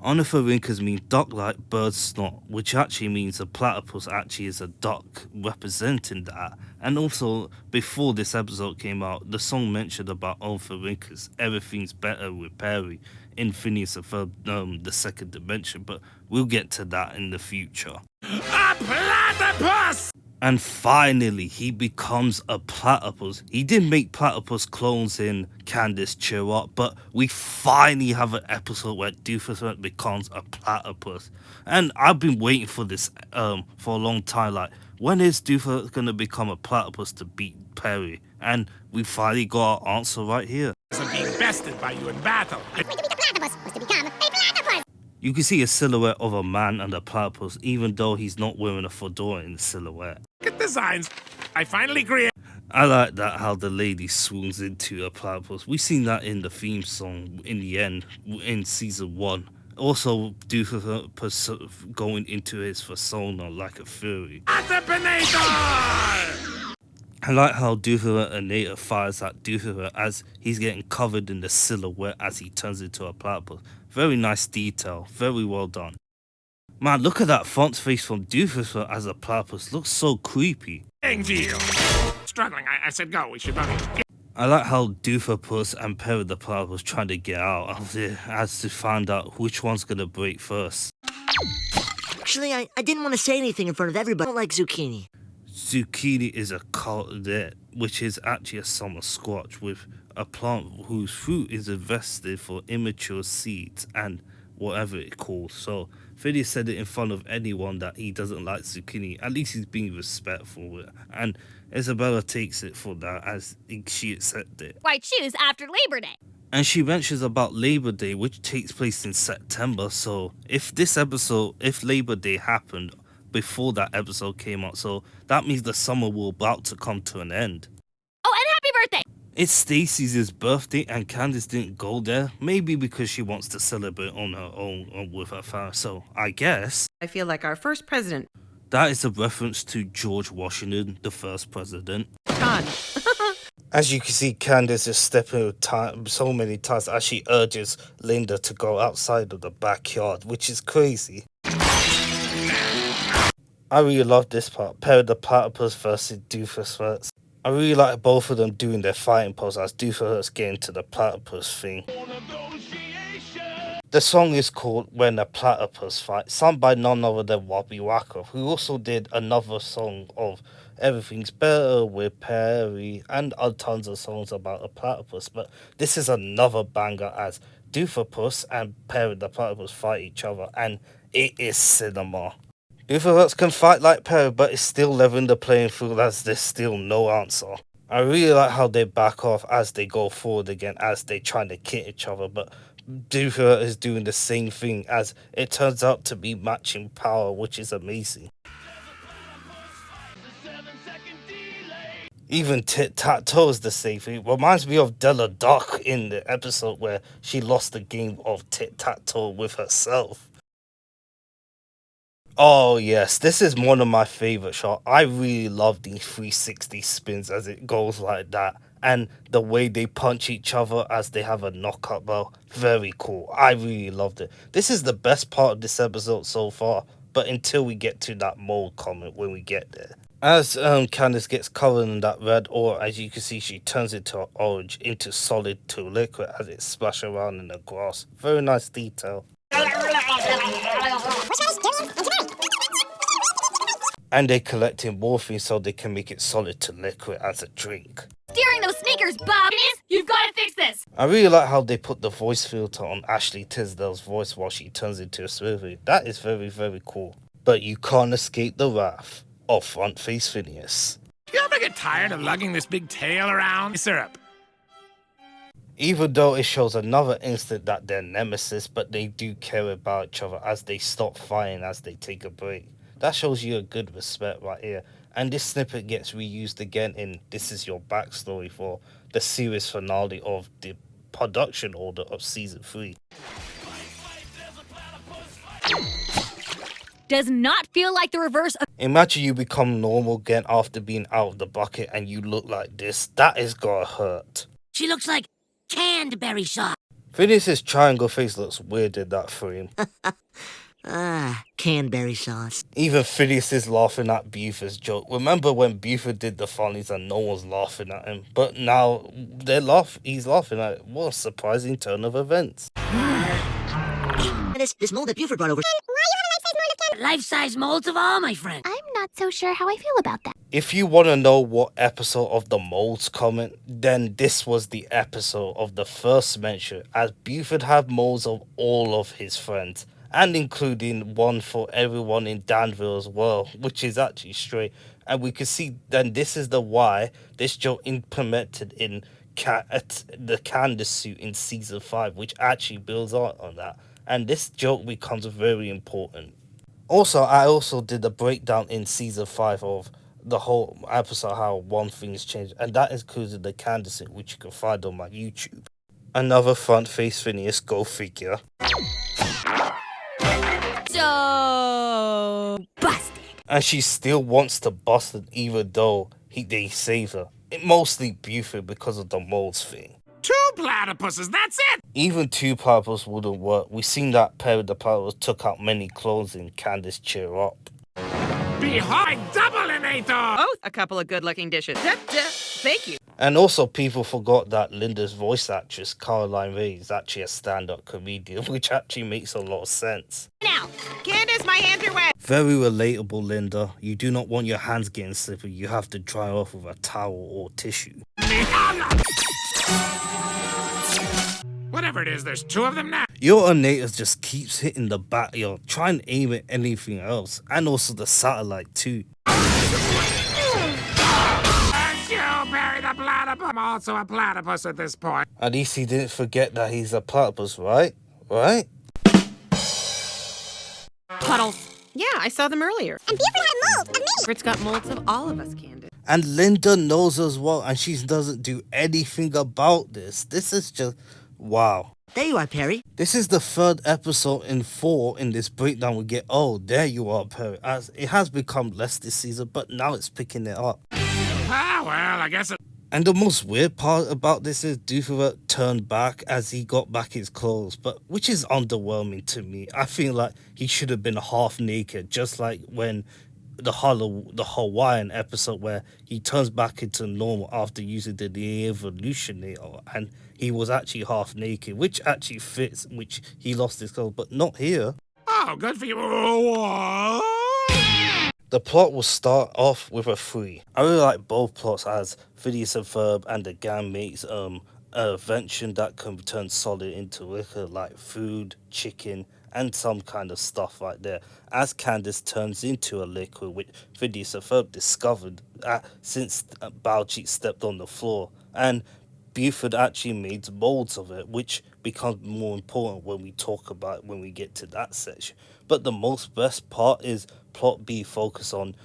Speaker 1: Ornithorhynchus means duck-like bird snot, which actually means a platypus actually is a duck representing that. And also, before this episode came out, the song mentioned about Ornithorhynchus, everything's better with Perry, in Phineas and Ferb, the second dimension, but we'll get to that in the future.
Speaker 2: A platypus!
Speaker 1: And finally, he becomes a platypus. He did make platypus clones in Candace Cheer Up, but we finally have an episode where Doofus becomes a platypus. And I've been waiting for this for a long time. Like, when is Doofus gonna become a platypus to beat Perry? And we finally got our answer right here.
Speaker 2: I'm being bested by you in battle.
Speaker 4: To beat the platypus was to become a platypus.
Speaker 1: You can see a silhouette of a man and a platypus, even though he's not wearing a fedora in the silhouette.
Speaker 2: Good designs. I finally created.
Speaker 1: I like that how the lady swoons into a platypus. We've seen that in the theme song in the end, in season 1. Also, Doofus going into his persona like a fury.
Speaker 2: Atterpinator!
Speaker 1: I like how Doofus fires at Doofus as he's getting covered in the silhouette as he turns into a platypus. Very nice detail, very well done. Man, look at that font face from Doofus as a platypus, looks so creepy.
Speaker 2: Struggling, I said go, we should go.
Speaker 1: I like how Doofus and Perry the Platypus trying to get out of there as to find out which one's gonna break first.
Speaker 3: Actually, I didn't want to say anything in front of everybody. I don't like zucchini.
Speaker 1: Zucchini is a cordette, which is actually a summer squash with a plant whose fruit is invested for immature seeds and whatever it calls. So Phineas said it in front of anyone that he doesn't like zucchini. At least he's being respectful with it. And Isabella takes it for that as she accepted it.
Speaker 4: Why choose after Labor Day?
Speaker 1: And she mentions about Labor Day, which takes place in September. So if Labor Day happened before that episode came out, so that means the summer will about to come to an end.
Speaker 4: Oh, and happy birthday!
Speaker 1: It's Stacy's birthday and Candace didn't go there, maybe because she wants to celebrate on her own with her family. So I guess
Speaker 12: I feel like our first president.
Speaker 1: that is a reference to George Washington, the first president.
Speaker 12: God.
Speaker 1: As you can see, Candace is stepping so many times as she urges Linda to go outside of the backyard, which is crazy. I really love this part. Perry the Platypus versus Doofus. I really like both of them doing their fighting pose as Doofus getting to the platypus thing. The song is called When a Platypus Fight, sung by none other than Wobby Wacker, who also did another song of Everything's Better with Perry and tons of songs about a platypus. But this is another banger as Doofus and Perry the Platypus fight each other, and it is cinema. Doofus can fight like Perry, but it's still leveling the playing field as there's still no answer. I really like how they back off as they go forward again as they try to kill each other, but Doofus is doing the same thing as it turns out to be matching power, which is amazing. Even tit-tat-toe is the same thing. Reminds me of Della Duck in the episode where she lost the game of tit-tat-toe with herself. Oh yes, this is one of my favorite shots. I really love these 360 spins as it goes like that. and the way they punch each other as they have a knockout bell, very cool. I really loved it. This is the best part of this episode so far, but until we get to that mold comment when we get there. As Candace gets covered in that red ore, as you can see, she turns into orange, into solid to liquid as it splashes around in the grass. Very nice detail. And they're collecting morphine so they can make it solid to liquid as a drink.
Speaker 4: Steering those sneakers, Bob! You've got to fix this!
Speaker 1: I really like how they put the voice filter on Ashley Tisdale's voice while she turns into a smoothie. That is very, very cool. But you can't escape the wrath of Front Face Phineas.
Speaker 2: Do you ever get tired of lugging this big tail around? Syrup.
Speaker 1: Even though it shows another instant that they're nemesis, but they do care about each other as they stop fighting as they take a break. That shows you a good respect right here. And this snippet gets reused again in This Is Your Backstory for the series finale of the production order of season 3.
Speaker 4: Does not feel like the reverse of...
Speaker 1: Imagine you become normal again after being out of the bucket and you look like this. That is gonna hurt.
Speaker 3: She looks like canned berry sauce.
Speaker 1: Phineas's triangle face looks weird in that frame.
Speaker 3: Cranberry sauce.
Speaker 1: Even Phineas is laughing at Buford's joke. Remember when Buford did the funnies and no one's laughing at him? But now he's laughing at it. What a surprising turn of events.
Speaker 3: This mold that Buford brought over. Life-size molds of all, my friend.
Speaker 4: I'm not so sure how I feel about that.
Speaker 1: If you want to know what episode of the molds comment, then this was the episode of the first mention, as Buford had molds of all of his friends, and including one for everyone in Danville as well, which is actually straight. And we can see then this is the why this joke implemented in the Candace suit in season 5, which actually builds on that. And this joke becomes very important. Also, I also did a breakdown in season 5 of the whole episode, how one thing has changed, and that included the Candace suit, which you can find on my YouTube. Another front face Phineas, go figure.
Speaker 4: So busted.
Speaker 1: And she still wants to bust it even though they save her. It mostly Buford because of the molds thing.
Speaker 2: 2 platypuses, that's it!
Speaker 1: Even 2 platypus wouldn't work. We seen that pair of the platypus took out many clones in Candace Cheer Up.
Speaker 2: Behind Doubleinator!
Speaker 12: Oh, a couple of good-looking dishes. Thank you.
Speaker 1: And also people forgot that Linda's voice actress, Caroline Ray, is actually a stand-up comedian, which actually makes a lot of sense.
Speaker 12: Now, Candace, my hands are wet.
Speaker 1: Very relatable, Linda. You do not want your hands getting slippery. You have to dry off with a towel or tissue.
Speaker 2: Whatever it is, there's 2 of them now.
Speaker 1: Your Onator just keeps hitting the bat. Yo, try and aim at anything else. And also the satellite too.
Speaker 2: Thank you, Barry the platypus. I'm also a platypus at this point.
Speaker 1: At least he didn't forget that he's a platypus, right? Right?
Speaker 12: Puddles. Yeah, I saw them earlier.
Speaker 6: And Buford had mold of me.
Speaker 12: Buford's got molds of all of us, Candace.
Speaker 1: And Linda knows as well, and she doesn't do anything about this. This is just... wow.
Speaker 3: There you are, Perry.
Speaker 1: This is the 3rd episode in 4 in this breakdown we get. Oh, there you are, Perry. As it has become less this season, but now it's picking it up.
Speaker 2: Ah, well, I guess it...
Speaker 1: And the most weird part about this is Duffer turned back as he got back his clothes, but which is underwhelming to me. I feel like he should have been half naked, just like when the Hawaiian episode where he turns back into normal after using the evolutionator, and he was actually half naked, which actually fits, which he lost his clothes, but not here.
Speaker 2: Oh, good for you.
Speaker 1: The plot will start off with a 3. I really like both plots as Phineas and Ferb and the gang makes an invention that can turn solid into liquor, like food, chicken, and some kind of stuff like that. As Candace turns into a liquid, which Phineas and Ferb discovered since Baljeet stepped on the floor. And Buford actually made molds of it, which becomes more important when we talk about when we get to that section. But the most best part is plot B focus on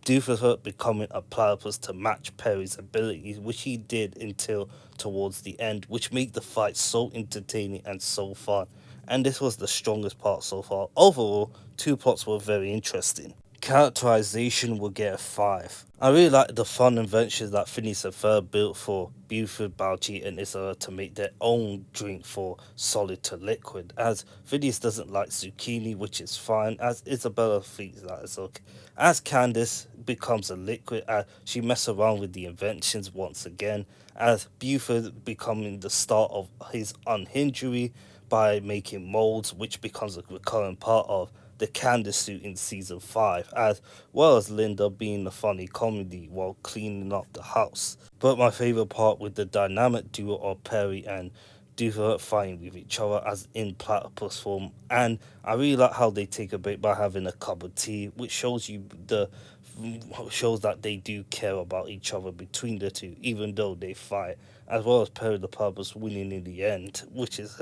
Speaker 1: Buford becoming a platypus to match Perry's abilities, which he did until towards the end, which made the fight so entertaining and so fun. And this was the strongest part so far. Overall, 2 plots were very interesting. characterization will get a 5. I really like the fun inventions that Phineas and Ferb built for Buford, Balchi and Isabella to make their own drink for solid to liquid, as Phineas doesn't like zucchini, which is fine, as Isabella thinks that is okay. As Candace becomes a liquid, she messes around with the inventions once again, as Buford becoming the start of his unhindery by making molds, which becomes a recurring part of the Candace suit in season 5, as well as Linda being a funny comedy while cleaning up the house. But my favourite part with the dynamic duo of Perry and Duffer fighting with each other as in platypus form, and I really like how they take a break by having a cup of tea, which shows that they do care about each other between the two, even though they fight, as well as Perry the Platypus winning in the end, which is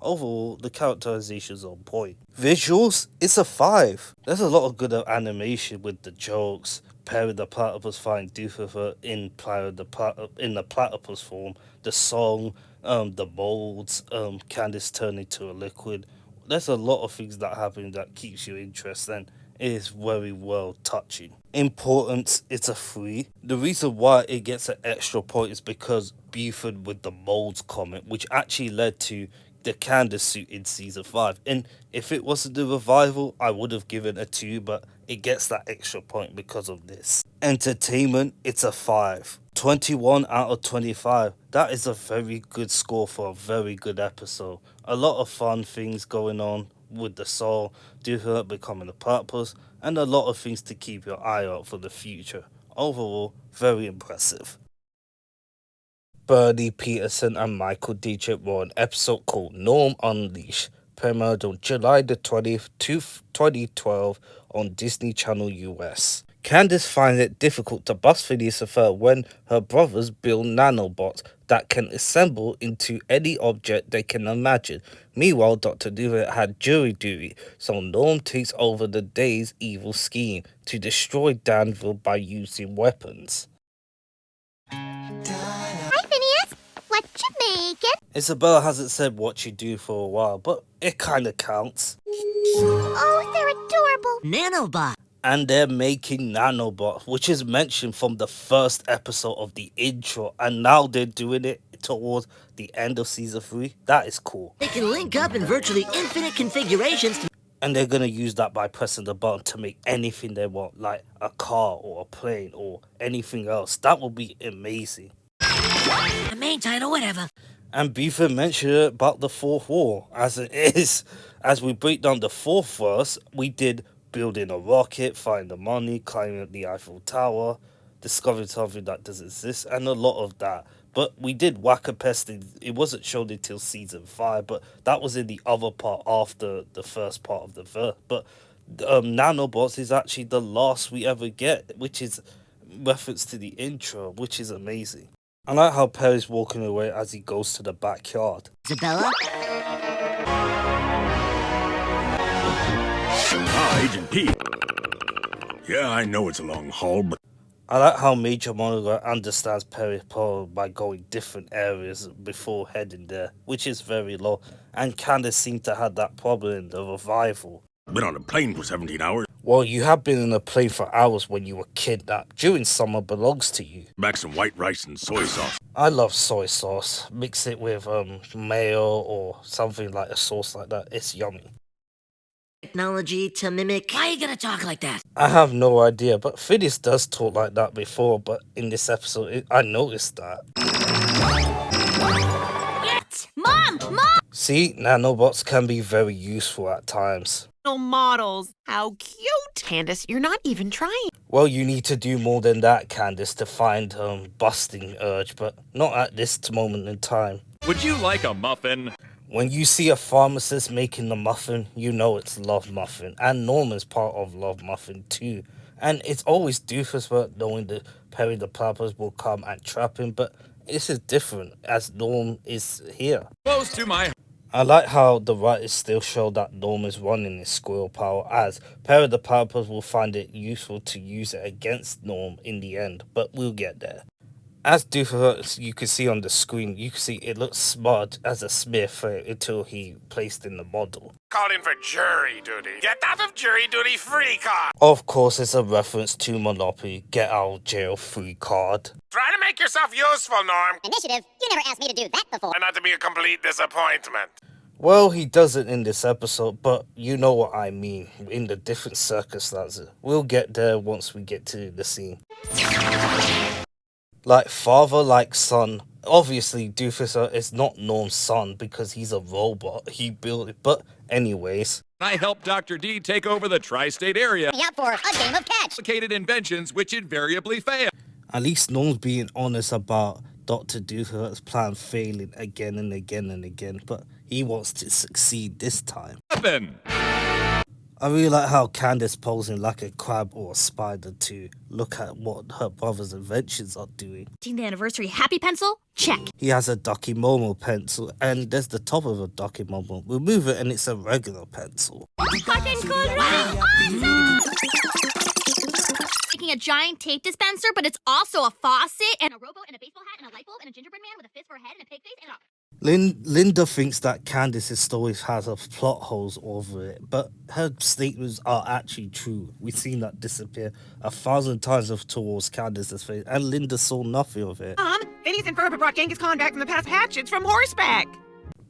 Speaker 1: overall the characterization's on point. Visuals, it's a 5. There's a lot of good animation with the jokes. Perry the Platypus fighting Doofer in the platypus form, the song, the molds, Candace turning to a liquid. There's a lot of things that happen that keeps you interested, and it is very well touching. Importance, it's a 3. The reason why it gets an extra point is because Buford with the molds comment, which actually led to the Candace suit in season 5. And if it wasn't the revival, I would have given a 2, but it gets that extra point because of this. Entertainment, it's a 5. 21 out of 25. That is a very good score for a very good episode. A lot of fun things going on with the soul, Doofer becoming a platypus, and a lot of things to keep your eye out for the future. Overall, very impressive. Bernie Peterson and Michael Dietrich wrote an episode called Norm Unleashed, premiered on July the 20th, 2012 on Disney Channel US. Candace finds it difficult to bust Phineas and Ferb when her brothers build nanobots that can assemble into any object they can imagine. Meanwhile, Dr. Doover had jury duty, so Norm takes over the day's evil scheme to destroy Danville by using weapons.
Speaker 4: Hi, Phineas. What you making?
Speaker 1: Isabella hasn't said what you do for a while, but it kinda counts.
Speaker 4: Oh, they're adorable.
Speaker 3: Nanobot.
Speaker 1: And they're making nanobots, which is mentioned from the first episode of the intro, and now they're doing it towards the end of season 3. That is cool.
Speaker 3: They can link up in virtually infinite configurations.
Speaker 1: And they're gonna use that by pressing the button to make anything they want, like a car or a plane or anything else. That will be amazing.
Speaker 3: The main title, whatever.
Speaker 1: And Buford mentioned about the fourth wall, as it is. As we break down the fourth verse, we did building a rocket, find the money, climbing up the Eiffel Tower, discovering something that doesn't exist, and a lot of that. But we did Whack a Pest. It wasn't shown until season 5, but that was in the other part after the first part of the verse. But Nanobots is actually the last we ever get, which is reference to the intro, which is amazing. I like how Perry's walking away as he goes to the backyard.
Speaker 3: Isabella?
Speaker 13: Agent P. Yeah, I know it's a long haul, but
Speaker 1: I like how Major Monogram understands Perry's problem by going different areas before heading there, which is very low, and Candace seemed to have that problem in the revival.
Speaker 13: been on a plane for 17 hours.
Speaker 1: Well, you have been in a plane for hours when you were kidnapped. During summer belongs to you.
Speaker 13: Back some white rice and soy sauce.
Speaker 1: I love soy sauce. Mix it with mayo or something like a sauce like that. It's yummy.
Speaker 3: Technology to mimic. Why are you gonna talk like that?
Speaker 1: I have no idea, but Phineas does talk like that before, but in this episode, I noticed that.
Speaker 4: Mom!
Speaker 1: See, nanobots can be very useful at times.
Speaker 12: Models. How cute. Candace, you're not even trying.
Speaker 1: Well, you need to do more than that, Candace, to find busting urge, but not at this moment in time.
Speaker 14: Would you like a muffin?
Speaker 1: When you see a pharmacist making the muffin, you know it's Love Muffin, and Norman's part of Love Muffin too. And it's always Doofus knowing that Perry the Platypus will come and trap him, but this is different, as Norm is here.
Speaker 14: Close to my...
Speaker 1: I like how the writers still show that Norm is running his squirrel power, as Perry the Platypus will find it useful to use it against Norm in the end, but we'll get there. As Doofus, you can see on the screen, you can see it looks smart as a smith until he placed in the model.
Speaker 2: Called in for jury duty. Get out of jury duty free card.
Speaker 1: Of course, it's a reference to Monopoly, get out of jail free card.
Speaker 2: Try to make yourself useful, Norm.
Speaker 6: Initiative, you never asked me to do that before.
Speaker 2: And not to be a complete disappointment.
Speaker 1: Well, he does it in this episode, but you know what I mean, in the different circumstances. We'll get there once we get to the scene. Like father, like son. Obviously, Doofus is not Norm's son because he's a robot. He built it, but anyways.
Speaker 14: I helped Dr. D take over the tri-state area.
Speaker 6: Me out for a game of catch.
Speaker 14: Complicated inventions which invariably fail.
Speaker 1: At least Norm's being honest about Dr. Doofus' plan failing again and again and again, but he wants to succeed this time.
Speaker 14: Weapon.
Speaker 1: I really like how Candace posing like a crab or a spider to look at what her brother's inventions are doing.
Speaker 4: 15th anniversary happy pencil? Check.
Speaker 1: He has a Ducky Momo pencil, and there's the top of a Ducky Momo. Remove it and it's a regular pencil.
Speaker 7: Hot and cold running. Awesome!
Speaker 4: Making a giant tape dispenser, but it's also a faucet and a rowboat and a baseball hat and a light bulb and a gingerbread man with a fist for a head and a pig face and a...
Speaker 1: Linda thinks that Candace's story has a plot holes over it, but her statements are actually true. We've seen that disappear 1,000 times towards Candace's face, and Linda saw nothing of it.
Speaker 12: Phineas and Ferb brought Genghis Khan back from the past hatchets from horseback.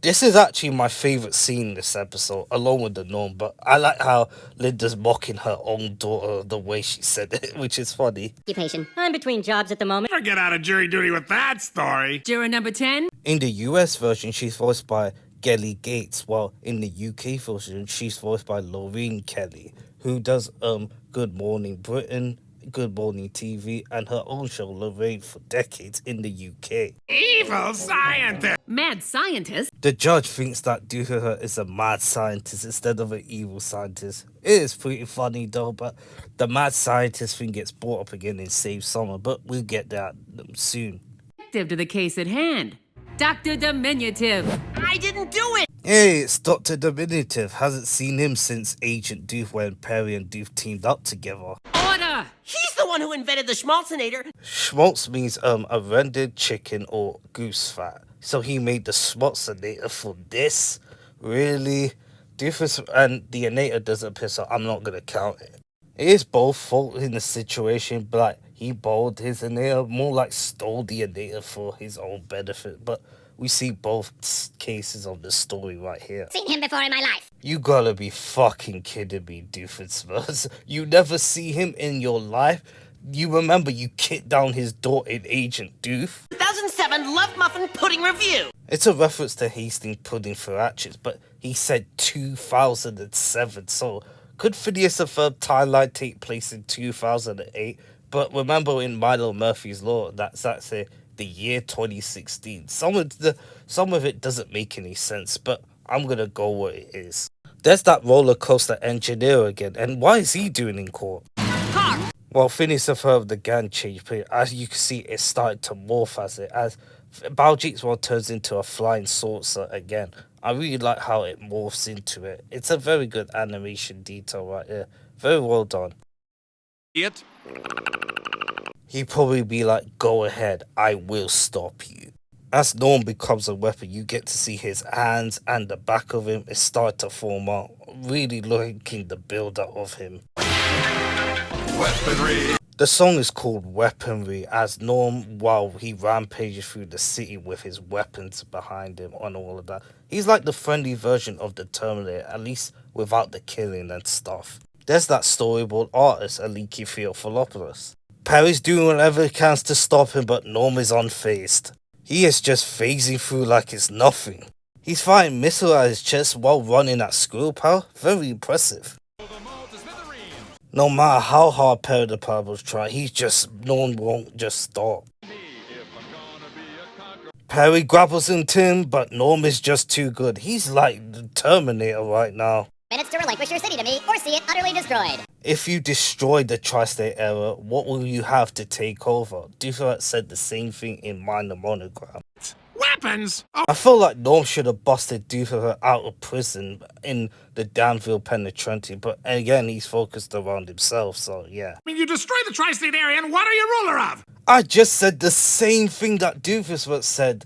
Speaker 1: This is actually my favourite scene in this episode, along with the Norm, but I like how Linda's mocking her own daughter the way she said it, which is funny.
Speaker 6: Occupation. I'm between jobs at the moment.
Speaker 2: Never get out of jury duty with that story.
Speaker 10: Juror number 10?
Speaker 1: In the US version, she's voiced by Gelly Gates, while in the UK version, she's voiced by Lorraine Kelly, who does Good Morning Britain, Good Morning TV, and her own show, Lorraine, for decades in the UK.
Speaker 2: Evil scientist.
Speaker 10: Mad scientist?
Speaker 1: The judge thinks that Doofus is a mad scientist instead of an evil scientist. It is pretty funny though, but the mad scientist thing gets brought up again in Save Summer, but we'll get that soon.
Speaker 10: To the case at hand. Dr. Diminutive.
Speaker 8: I didn't do it!
Speaker 1: Hey, it's Dr. Diminutive. Hasn't seen him since Agent Doof when Perry and Doof teamed up together.
Speaker 10: Order!
Speaker 8: He's the one who invented the schmaltzinator.
Speaker 1: Schmaltz means a rendered chicken or goose fat. So he made the schmaltzinator for this? Really? Doofus and the Anator doesn't appear, so I'm not gonna count it. It is both fault in the situation, but like, he borrowed his Anator, more like stole the Anator for his own benefit, but we see both cases of the story right here.
Speaker 6: Seen him before in my life.
Speaker 1: You gotta be fucking kidding me, Doofus. You never see him in your life? You remember you kicked down his door in Agent Doof?
Speaker 8: 2007 Love Muffin Pudding Review.
Speaker 1: It's a reference to Hastings Pudding for Hatchets, but he said 2007, so could Phineas and Ferb timeline take place in 2008? But remember in Milo Murphy's Law, that's the year 2016. Some of it doesn't make any sense, but I'm gonna go where it is. There's that roller coaster engineer again, and why is he doing in court?
Speaker 4: Car.
Speaker 1: Well, Phineas and Ferb, the gang change, but as you can see, it started to morph as Baljeet's one turns into a flying saucer again. I really like how it morphs into it. It's a very good animation detail right there. Very well done.
Speaker 14: It.
Speaker 1: He'd probably be like, go ahead, I will stop you. As Norm becomes a weapon, you get to see his hands and the back of him is start to form out, really liking the build-up of him.
Speaker 13: Weaponry.
Speaker 1: The song is called Weaponry, as Norm, while he rampages through the city with his weapons behind him and all of that, he's like the friendly version of the Terminator, at least without the killing and stuff. There's that storyboard artist, Aliki Theophilopoulos. Perry's doing whatever he can to stop him, but Norm is unfazed. He is just phasing through like it's nothing. He's firing missiles at his chest while running at squirrel power. Very impressive. No matter how hard Perry the Purples try, Norm won't just stop. Perry grapples into him, but Norm is just too good. He's like the Terminator right now.
Speaker 6: Minutes to relinquish your city to me, or see it utterly destroyed.
Speaker 1: If you destroy the Tri-State Era, what will you have to take over? Doofus said the same thing in Minor Monogram.
Speaker 2: Weapons? Oh.
Speaker 1: I feel like Norm should have busted Doofus out of prison in the Danville Penitentiary, but again, he's focused around himself, so yeah.
Speaker 2: I mean, you destroyed the tri-state area, and what are you ruler of?
Speaker 1: I just said the same thing that Doofus said.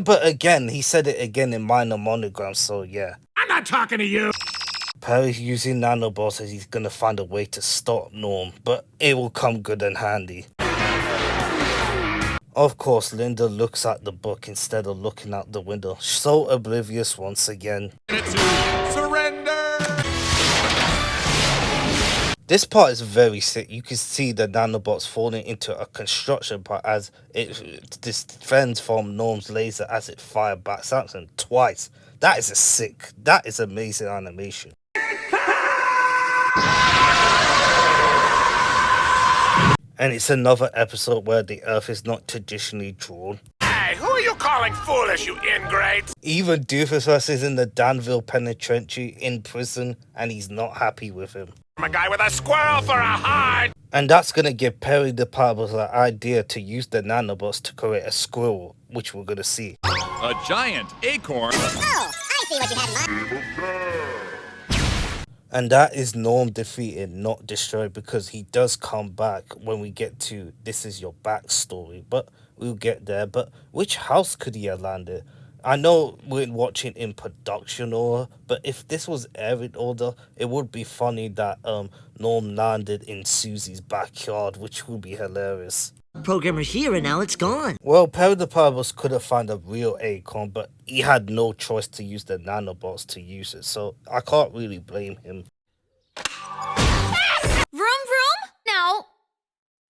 Speaker 1: But again, he said it again in minor monograms, so yeah.
Speaker 2: I'm not talking to you.
Speaker 1: Perry's using nanobots as he's gonna find a way to stop Norm, but it will come good and handy. Of course, Linda looks at the book instead of looking out the window. So oblivious once again.
Speaker 14: Surrender!
Speaker 1: This part is very sick. You can see the nanobots falling into a construction part as it defends from Norm's laser as it fired back at him twice. That is amazing animation. And it's another episode where the Earth is not traditionally drawn.
Speaker 2: Hey, who are you calling foolish, you ingrates?
Speaker 1: Even Doofus is in the Danville Penitentiary in prison, and he's not happy with him.
Speaker 2: I'm a guy with a squirrel for a heart.
Speaker 1: And that's gonna give Perry the Platypus the idea to use the nanobots to create a squirrel, which we're gonna see.
Speaker 14: A giant acorn.
Speaker 6: Oh, I see what you had in mind.
Speaker 1: And that is Norm defeated, not destroyed, because he does come back when we get to this is your backstory. But we'll get there. But which house could he have landed? I know we're watching in production order, but if this was airing order, it would be funny that Norm landed in Susie's backyard, which would be hilarious.
Speaker 3: Programmer's here and now it's gone.
Speaker 1: Well, Perry the Platypus could have found a real acorn, but he had no choice to use the nanobots to use it, so I can't really blame him.
Speaker 4: Vroom vroom? No.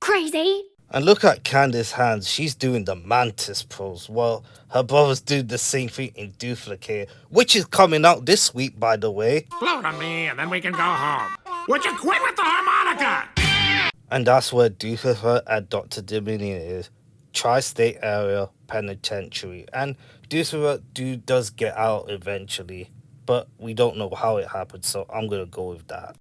Speaker 7: Crazy.
Speaker 1: And look at Candace's hands, she's doing the mantis pose, while her brothers do the same thing in Duplicate, which is coming out this week, by the way.
Speaker 2: Blow to me and then we can go home. Would you quit with the harmonica?
Speaker 1: And that's where Duplicate and Dr. Dominion is. Tri-State Area Penitentiary. And Duplicate does get out eventually, but we don't know how it happened, so I'm going to go with that.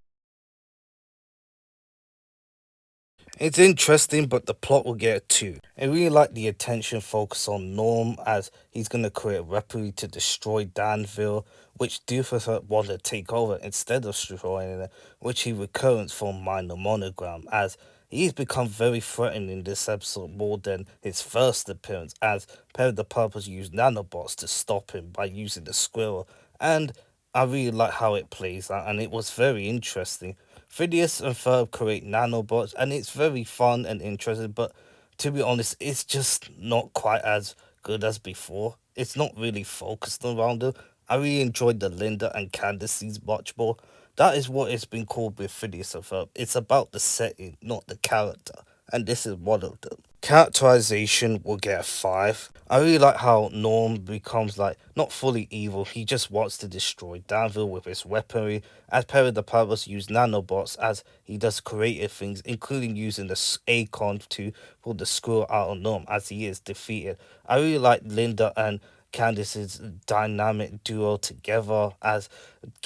Speaker 1: It's interesting, but the plot will get too. I really like the attention focus on Norm as he's going to create a weaponry to destroy Danville, which Doofus wanted to take over instead of destroying it, which he recurrents from minor monogram as he's become very threatening in this episode more than his first appearance, as Perry the Platypus used nanobots to stop him by using the squirrel, and I really like how it plays out, and it was very interesting. Phineas and Ferb create nanobots, and it's very fun and interesting, but to be honest, it's just not quite as good as before. It's not really focused around it. I really enjoyed the Linda and Candace scenes much more. That is what it's been called with Phineas and Ferb. It's about the setting, not the character, and this is one of them. Characterization will get a 5. I really like how Norm becomes like not fully evil, he just wants to destroy Danville with his weaponry, as Perry the Platypus use nanobots as he does creative things, including using the acorn to pull the squirrel out of Norm as he is defeated. I really like Linda and Candace's dynamic duo together, as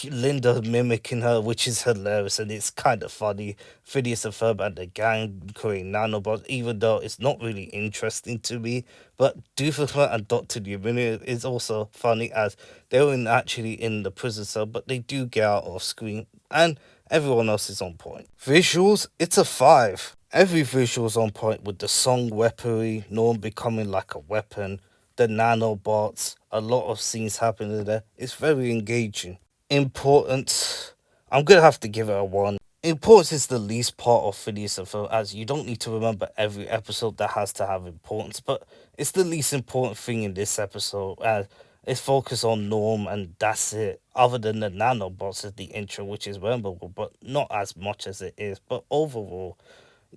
Speaker 1: Linda mimicking her, which is hilarious and it's kind of funny. Phineas and Ferb and the gang creating nanobots, even though it's not really interesting to me. But Doofus and Dr. Dominion is also funny as they were actually in the prison cell, but they do get out of screen and everyone else is on point. Visuals, it's a 5. Every visual is on point with the song weaponry, Norm becoming like a weapon, the nanobots, a lot of scenes happening there. It's very engaging. Importance, I'm gonna have to give it a 1. Importance is the least part of Phineas and Ferb, as you don't need to remember every episode that has to have importance, but it's the least important thing in this episode, as it's focused on Norm and that's it. Other than the nanobots as the intro, which is memorable, but not as much as it is. But overall,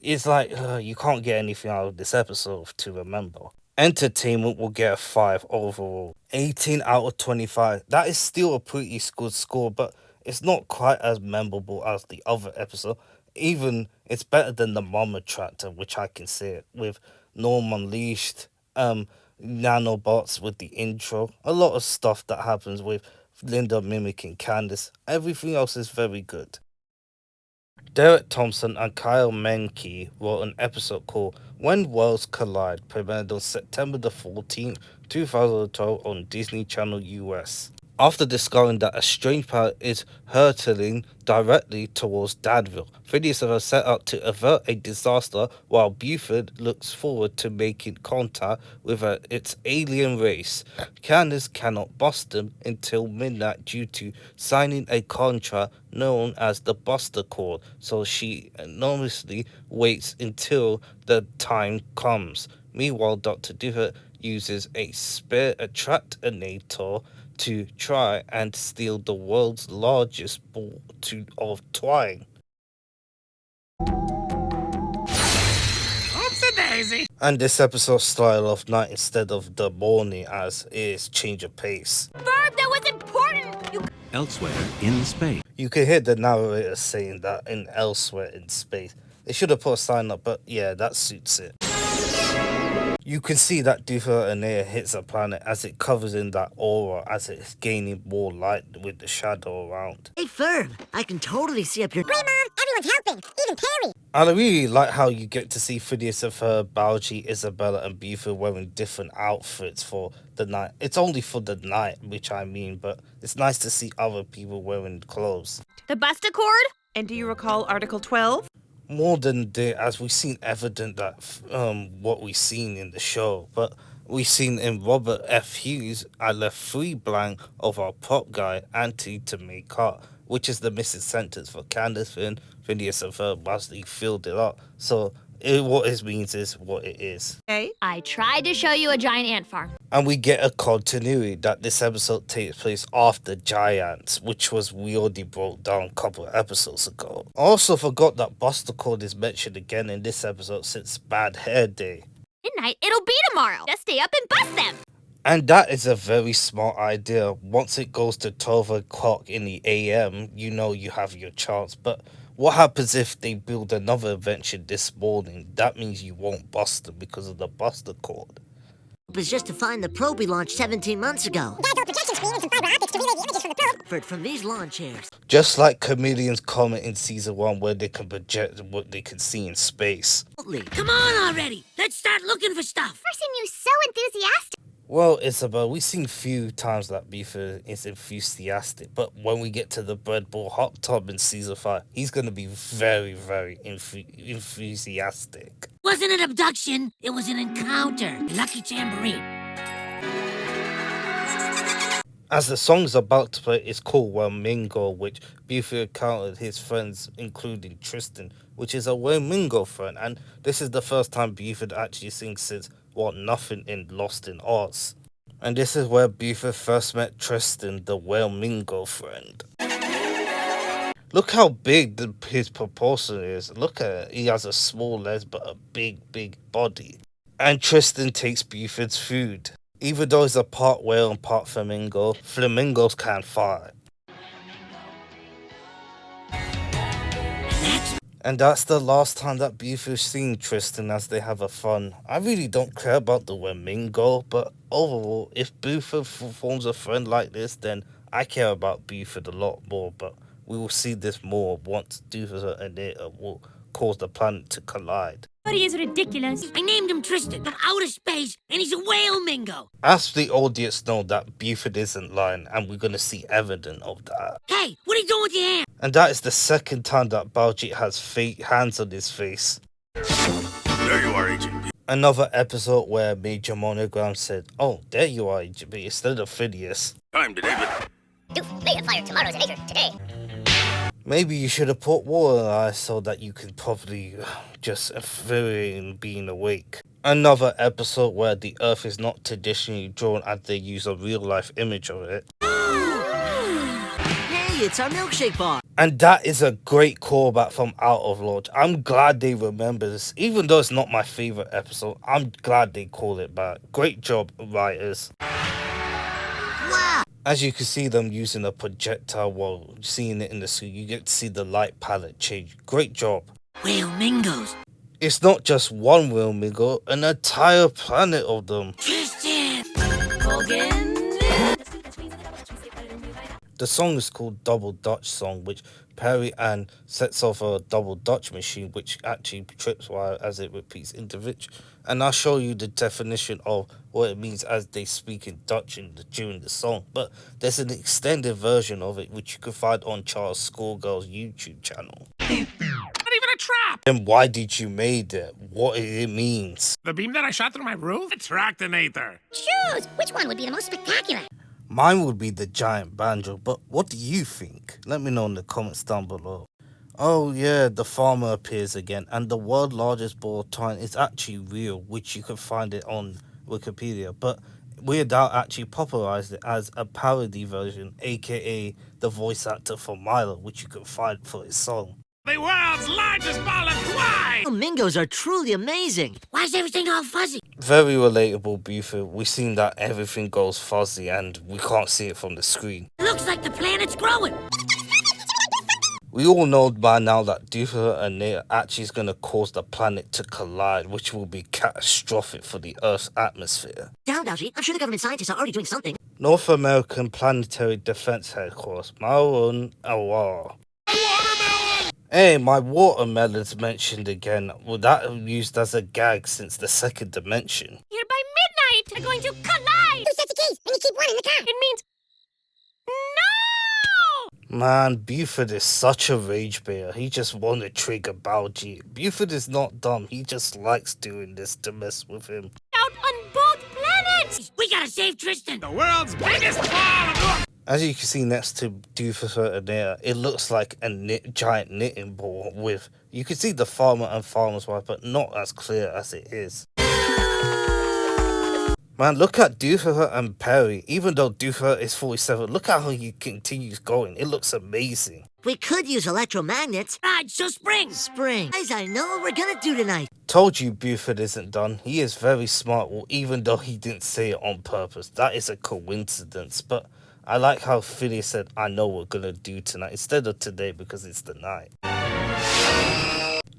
Speaker 1: it's like you can't get anything out of this episode to remember. Entertainment will get a 5 overall. 18 out of 25. That is still a pretty good score, but it's not quite as memorable as the other episode. Even it's better than the Mama Tractor, which I can say it, with Norm Unleashed, nanobots with the intro, a lot of stuff that happens with Linda mimicking Candace. Everything else is very good. Derek Thompson and Kyle Menke wrote an episode called When Worlds Collide, premiered on September the 14th, 2012 on Disney Channel US. After discovering that a strange planet is hurtling directly towards Dadville, Phineas and Ferb set out to avert a disaster while Buford looks forward to making contact with its alien race. Candace cannot bust them until midnight due to signing a contract known as the Buster Code, so she enormously waits until the time comes. Meanwhile, Dr. Doofer uses a spare attractinator to try and steal the world's largest ball of twine.
Speaker 2: Oopsie-daisy.
Speaker 1: And this episode started off night instead of the morning as is change of pace.
Speaker 4: Ferb, that was important!
Speaker 15: Elsewhere in space.
Speaker 1: You can hear the narrator saying that in elsewhere in space. They should have put a sign up, but yeah, that suits it. You can see that Doofer and Air hits a planet as it covers in that aura as it's gaining more light with the shadow around.
Speaker 3: Hey, Ferb, I can totally see up your...
Speaker 6: Great, Mom! Everyone's helping! Even Perry!
Speaker 1: And I really like how you get to see Phineas and Ferb, Balji, Isabella and Buford wearing different outfits for the night. It's only for the night, which I mean, but it's nice to see other people wearing clothes.
Speaker 4: The Buster Cord?
Speaker 10: And do you recall Article 12?
Speaker 1: More than the, as we've seen evident that what we've seen in the show, but we've seen in Robert F. Hughes, I left 3 blank of our prop guy, Auntie, to make cut, which is the missing sentence for Candace, Phineas and Ferb, whilst he filled it up. So what it means is what it is.
Speaker 4: Okay. I tried to show you a giant ant farm.
Speaker 1: And we get a continuity that this episode takes place after Giants, which we already broke down a couple of episodes ago. I also forgot that Buster Code is mentioned again in this episode since Bad Hair Day.
Speaker 4: Midnight, it'll be tomorrow. Just stay up and bust them.
Speaker 1: And that is a very smart idea. Once it goes to 12 o'clock in the AM, you know you have your chance. But what happens if they build another invention this morning? That means you won't bust them because of the Buster Code.
Speaker 3: Was just to find the probe we launched 17 months ago.
Speaker 6: Dad's old projection screen and some fiber optics to relay the images from the probe.
Speaker 3: From these lawn chairs.
Speaker 1: Just like Chameleon's comment in season 1 where they can project what they can see in space.
Speaker 3: Come on already! Let's start looking for stuff!
Speaker 4: Never seen you so enthusiastic.
Speaker 1: Well, Isabel, we've seen few times that Buford is enthusiastic, but when we get to the Bread Ball hot tub in season 5, he's going to be very, very enthusiastic.
Speaker 3: It wasn't an abduction, it was an encounter. Lucky Tambourine.
Speaker 1: As the song's about to play, it's called Wamingo, which Buford encountered his friends, including Tristan, which is a Wamingo friend, and this is the first time Buford actually sings since Nothing in Lost in Oz. And this is where Buford first met Tristan, the Wamingo friend. Look how big his proportion is. Look at it. He has a small legs but a big, big body. And Tristan takes Buford's food. Even though he's a part whale and part flamingo, flamingos can't fly. And that's the last time that Buford's seen Tristan as they have a fun. I really don't care about the Wamingo, but overall, if Buford forms a friend like this, then I care about Buford a lot more, but we will see this more once Doofer and it will cause the planet to collide.
Speaker 7: He is ridiculous.
Speaker 3: I named him Tristan from outer space, and he's a whale mingo.
Speaker 1: As the audience know that Buford isn't lying, and we're going to see evidence of that.
Speaker 3: Hey, what are you doing with your hand?
Speaker 1: And that is the second time that Baljeet has hands on his face.
Speaker 13: There you are, Agent B.
Speaker 1: Another episode where Major Monogram said, "Oh, there you are, Agent B," instead of Phineas.
Speaker 13: Time to David.
Speaker 6: Doof, ready to fire tomorrow's an acre today.
Speaker 1: Maybe you should have put water in eyes so that you could probably just feel in being awake. Another episode where the Earth is not traditionally drawn as they use a real-life image of it.
Speaker 3: Hey, it's our milkshake bar.
Speaker 1: And that is a great callback from Out of Lodge. I'm glad they remember this. Even though it's not my favorite episode, I'm glad they call it back. Great job, writers.
Speaker 3: Wow.
Speaker 1: As you can see them using a projectile while seeing it in the suit, you get to see the light palette change. Great job.
Speaker 3: Whale mingos.
Speaker 1: It's not just one whale mingo, an entire planet of them.
Speaker 3: Tristan!
Speaker 1: The song is called Double Dutch Song, which Perry and sets off a double Dutch machine, which actually trips while as it repeats individual. And I'll show you the definition of what it means as they speak in Dutch during the song. But there's an extended version of it, which you can find on Charles Schoolgirl's YouTube channel.
Speaker 2: Not even a trap!
Speaker 1: Then why did you made it? What it means?
Speaker 2: The beam that I shot through my roof? A tractinator.
Speaker 6: Choose! Which one would be the most spectacular?
Speaker 1: Mine would be the giant banjo, but what do you think? Let me know in the comments down below. Oh yeah, the farmer appears again, and the world's largest ball of twine is actually real, which you can find it on Wikipedia, but Weird Al actually popularized it as a parody version, aka the voice actor for Milo, which you can find for his song.
Speaker 2: The world's largest ball of twine!
Speaker 3: Flamingos are truly amazing. Why is everything all fuzzy?
Speaker 1: Very relatable, Buford. We've seen that everything goes fuzzy and we can't see it from the screen.
Speaker 3: It looks like the planet's growing.
Speaker 1: We all know by now that Doofer and Nate actually is going to cause the planet to collide, which will be catastrophic for the Earth's atmosphere.
Speaker 3: Down, Dowsy. I'm sure the government scientists are already doing something.
Speaker 1: North American Planetary Defense Headquarters, Maroon Awar. Hey, my watermelon's mentioned again. Well, that used as a gag since the second dimension.
Speaker 7: Here by midnight, they're going to collide.
Speaker 6: 2 sets of keys, and you keep one in the car.
Speaker 7: It means no.
Speaker 1: Man, Buford is such a rage bear. He just won a trigger Balji. Buford is not dumb. He just likes doing this to mess with him.
Speaker 7: Out on both planets.
Speaker 3: We gotta save Tristan.
Speaker 2: The world's biggest ball of...
Speaker 1: As you can see next to Doofer and Nate, it looks like a giant knitting ball with... You can see the farmer and farmer's wife, but not as clear as it is. Man, look at Doofer and Perry. Even though Doofer is 47, look at how he continues going. It looks amazing.
Speaker 3: We could use electromagnets. Right, so spring. Guys, I know what we're gonna do tonight.
Speaker 1: Told you Buford isn't done. He is very smart, well, even though he didn't say it on purpose. That is a coincidence, but I like how Phineas said, I know what we're gonna do tonight, instead of today because it's the night.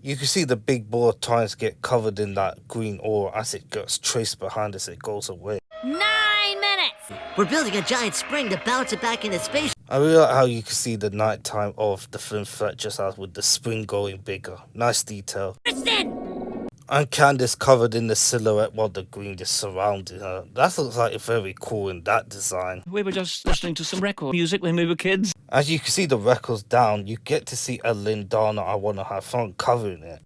Speaker 1: You can see the big ball of twines get covered in that green ore as it gets traced behind as it goes away.
Speaker 4: 9 minutes!
Speaker 3: We're building a giant spring to bounce it back into space.
Speaker 1: I really like how you can see the nighttime of the film Fletcher's house with the spring going bigger. Nice detail. And Candace covered in the silhouette while the green just surrounded her. That looks like very cool in that design.
Speaker 8: We were just listening to some record music when we were kids.
Speaker 1: As you can see the records down, you get to see a Lindana I Wanna Have Fun covering it.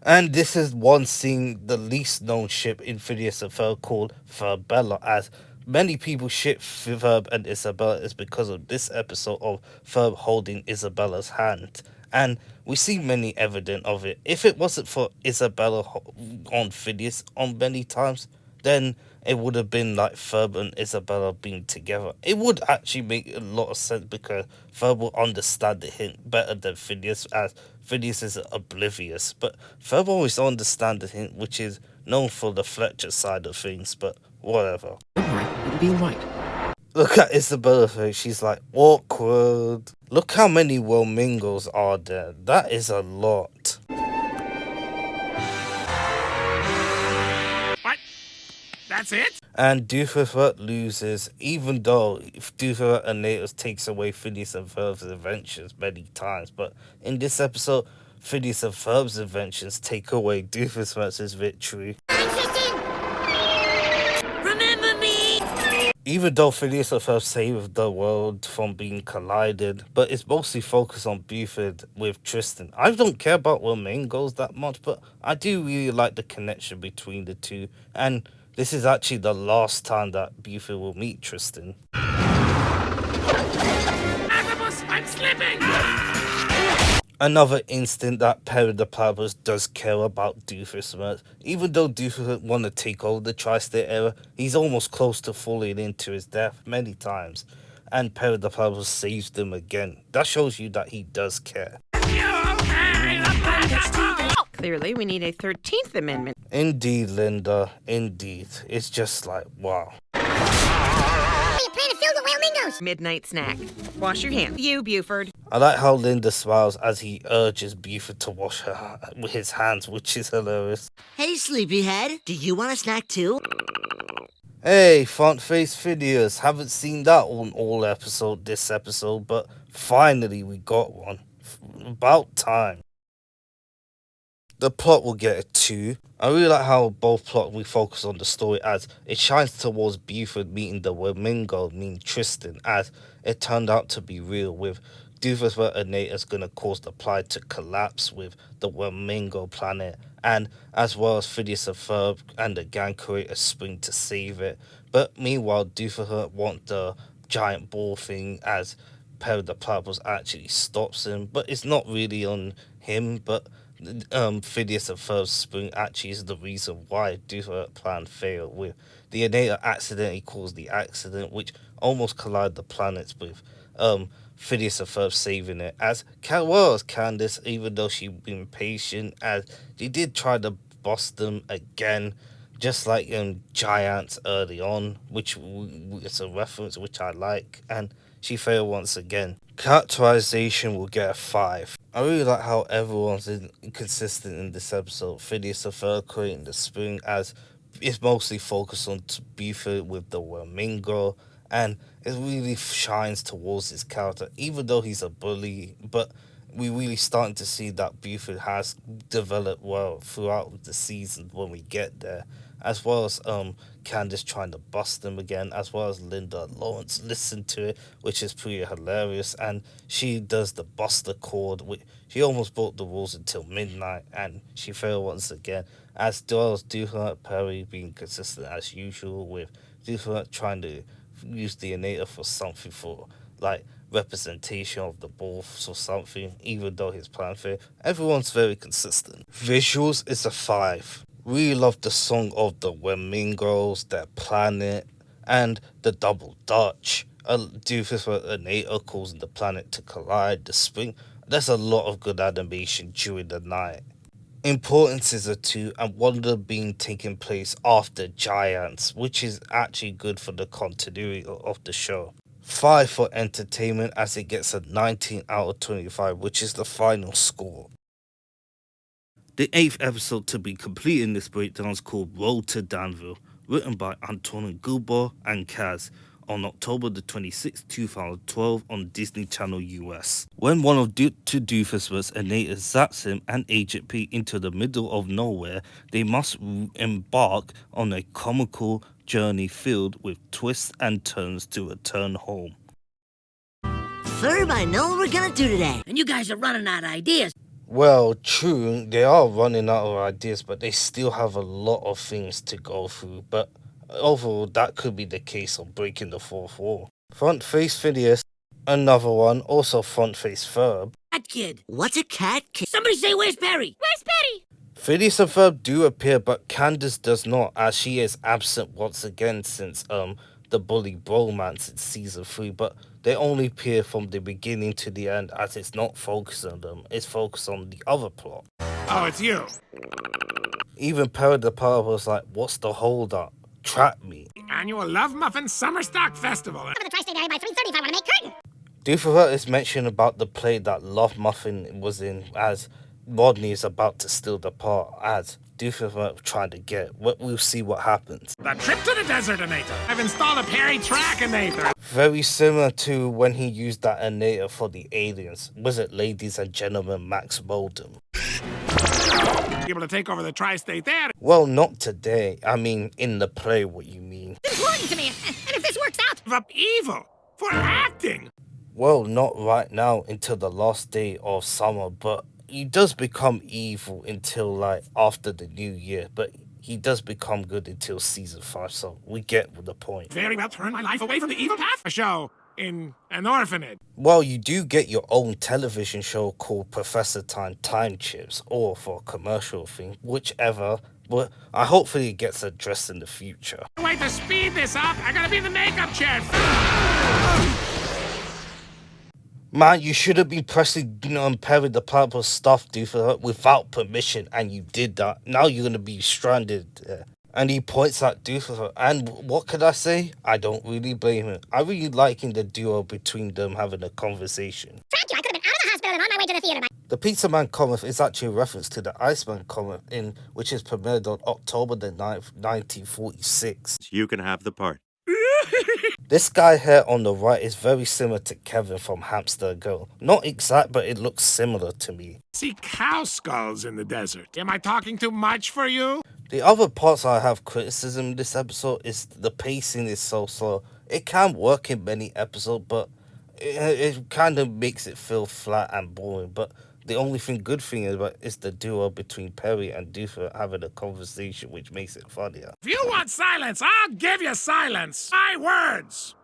Speaker 1: And this is one scene, the least known ship in Phineas and Ferb called Ferbella, as many people ship Ferb and Isabella is because of this episode of Ferb holding Isabella's hand. And we see many evidence of it. If it wasn't for Isabella on Phineas on many times, then it would have been like Ferb and Isabella being together. It would actually make a lot of sense because Ferb will understand the hint better than Phineas, as Phineas is oblivious. But Ferb always understands the hint, which is known for the Fletcher side of things, but whatever.
Speaker 5: Don't worry, it'll be alright.
Speaker 1: Look at Isabella's face, she's like, awkward. Look how many Wilmingos are there. That is a lot.
Speaker 2: What? That's it?
Speaker 1: And Doofenshmirtz loses, even though Doofer and Natus takes away Phineas and Ferb's inventions many times. But in this episode, Phineas and Ferb's inventions take away Doofenshmirtz's victory. Even though Phineas and Ferb saved the world from being collided, but it's mostly focused on Buford with Tristan. I don't care about Wilmingos that much, but I do really like the connection between the two. And this is actually the last time that Buford will meet Tristan.
Speaker 2: Agabus, I'm slipping!
Speaker 1: Another instant that Perry the Platypus does care about Doofenshmirtz. Even though Doofenshmirtz want to take over the Tri-State era, he's almost close to falling into his death many times. And Perry the Platypus saves them again. That shows you that he does care.
Speaker 12: Clearly, we need a 13th Amendment.
Speaker 1: Indeed, Linda. Indeed. It's just like, wow.
Speaker 6: You plan to fill the Wilmingos.
Speaker 12: Midnight snack. Wash your hands. You, Buford.
Speaker 1: I like how Linda smiles as he urges Buford to wash his hands, which is hilarious.
Speaker 3: Hey, sleepyhead. Do you want a snack too?
Speaker 1: Hey, front face Phineas. Haven't seen that on all this episode, but finally we got one. About time. The plot will get a 2. I really like how both plot we focus on the story as it shines towards Buford meeting the Flamingo, meaning Tristan, as it turned out to be real, with Doofus and Nata's gonna cause the planet to collapse with the Flamingo planet, and as well as Phineas and Ferb and the gang create a spring to save it. But meanwhile, Doofus want the giant ball thing as Perry the Platypus actually stops him, but it's not really on him, but Phineas and Ferb's spoon actually is the reason why Doofus' plan failed, with the Anata accidentally caused the accident which almost collided the planets, with Phineas and Ferb saving it, as well as Candace, even though she'd been patient, as she did try to bust them again, just like Giants early on, which is a reference which I like, and she failed once again. Characterization will get a 5. I really like how everyone's inconsistent in this episode. Phineas and Ferb creating the spoon, as it's mostly focused on Buford with the Flamingo, and it really shines towards his character, even though he's a bully, but we really starting to see that Buford has developed well throughout the season when we get there, as well as Candace trying to bust him again, as well as Linda Lawrence listen to it, which is pretty hilarious, and she does the buster chord, which she almost broke the rules until midnight, and she failed once again, as well as Doofus Perry being consistent as usual, with Doofus trying to use the Anata for something, for like representation of the both or something, even though his plan failed. Everyone's very consistent. Visuals is a 5. Really love the song of the Flamingos, their planet, and the double Dutch. Doofus with Anata causing the planet to collide, the spring. There's a lot of good animation during the night. Importance is a 2, and one of them being taking place after Giants, which is actually good for the continuity of the show. 5 for entertainment, as it gets a 19 out of 25, which is the final score. The 8th episode to be complete in this breakdown is called Road to Danville, written by Antonin Gilbar and Kaz, on October the 26th, 2012 on Disney Channel US. When one of two Doofus Anata zaps him and Agent P into the middle of nowhere, they must embark on a comical journey filled with twists and turns to return home.
Speaker 3: Ferb, I know what we're gonna do today. And you guys are running out of ideas.
Speaker 1: Well, true, they are running out of ideas, but they still have a lot of things to go through. But overall, that could be the case of breaking the fourth wall. Front face Phineas, another one, also front face Ferb.
Speaker 3: Cat kid. What's a cat kid? Somebody say, where's Perry?
Speaker 7: Where's Perry?
Speaker 1: Phineas and Ferb do appear, but Candace does not, as she is absent once again since the bully bromance in season 3, but they only appear from the beginning to the end, as it's not focused on them, it's focused on the other plot.
Speaker 2: Oh, it's you.
Speaker 1: Even Perry the Platypus was like, what's the hold up? Trap me.
Speaker 2: Annual Love Muffin Summer Stock Festival.
Speaker 6: Cover the tri-state area by 3:30 if I want to make curtain.
Speaker 1: Doofus is mentioned about the play that Love Muffin was in, as Rodney is about to steal the part, as Doofus trying to get. We'll see what happens.
Speaker 2: The trip to the desert Anata. I've installed a Perry Trackinator.
Speaker 1: Very similar to when he used that Anata for the aliens. Was it Ladies and Gentlemen Max Moldham?
Speaker 2: Able to take over the tri-state there.
Speaker 1: Well, not today. I mean, in the play, what you mean.
Speaker 6: It's important to me, and if this works out...
Speaker 2: Give up evil for acting.
Speaker 1: Well, not right now until the last day of summer, but he does become evil until like after the new year, but he does become good until season 5, so we get the point.
Speaker 2: Very well turn my life away from the evil path. A show in an orphanage.
Speaker 1: Well, you do get your own television show called Professor Time Chips, or for a commercial thing, whichever, but I hopefully it gets addressed in the future.
Speaker 2: Wait, to speed this up, I gotta be in the makeup chair.
Speaker 1: Man, you should have been pressing Perry the Platypus stuff, Doofus, without permission, and you did that. Now you're gonna be stranded. And he points at Doofus, and what could I say? I don't really blame him. I really liking the duo between them having a conversation.
Speaker 6: Trapped you, I could have been out of the Danville and on my way to the theater.
Speaker 1: The Pizza Man comic is actually a reference to the Iceman comic, which is premiered on October the 9th, 1946.
Speaker 15: You can have the part.
Speaker 1: This guy here on the right is very similar to Kevin from Hamster Girl. Not exact, but it looks similar to me.
Speaker 2: See cow skulls in the desert. Am I talking too much for you?
Speaker 1: The other parts I have criticism in this episode is the pacing is so slow. It can work in many episodes, but it kind of makes it feel flat and boring. But the only good thing is the duo between Perry and Doofer having a conversation, which makes it funnier.
Speaker 2: If you want silence, I'll give you silence. My words.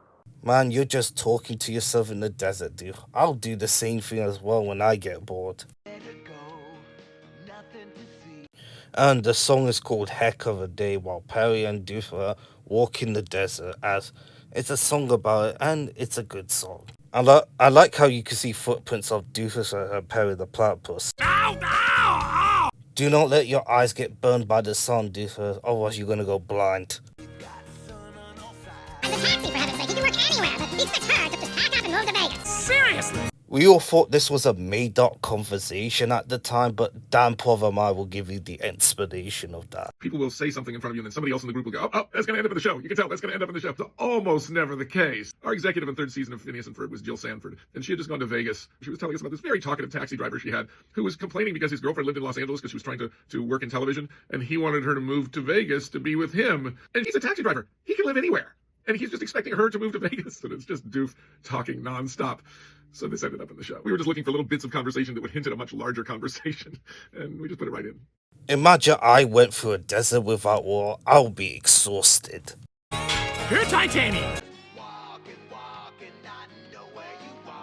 Speaker 1: Man, you're just talking to yourself in the desert, dude. I'll do the same thing as well when I get bored. And the song is called Heck of a Day, while Perry and Doofer walk in the desert, as it's a song about it, and it's a good song. I like how you can see footprints of Doofus and Perry the Platypus.
Speaker 2: Ow, ow, ow!
Speaker 1: Do not let your eyes get burned by the sun, Doofus, otherwise you're gonna go blind.
Speaker 6: As a taxi, for heaven's sake, he can work anywhere, but he expects her to just pack up and move to Vegas.
Speaker 2: Seriously?
Speaker 1: We all thought this was a made-up conversation at the time, but Dan Povermai will give you the explanation of that.
Speaker 16: People will say something in front of you, and then somebody else in the group will go, oh, that's going to end up in the show. You can tell that's going to end up in the show. It's almost never the case. Our executive in third season of Phineas and Ferb was Jill Sanford, and she had just gone to Vegas. She was telling us about this very talkative taxi driver she had, who was complaining because his girlfriend lived in Los Angeles because she was trying to work in television, and he wanted her to move to Vegas to be with him. And he's a taxi driver. He can live anywhere. And he's just expecting her to move to Vegas, and it's just Doof talking nonstop. So this ended up in the show. We were just looking for little bits of conversation that would hint at a much larger conversation, and we just put it right in.
Speaker 1: Imagine I went through a desert without water. I'll be exhausted.
Speaker 2: You're titanium.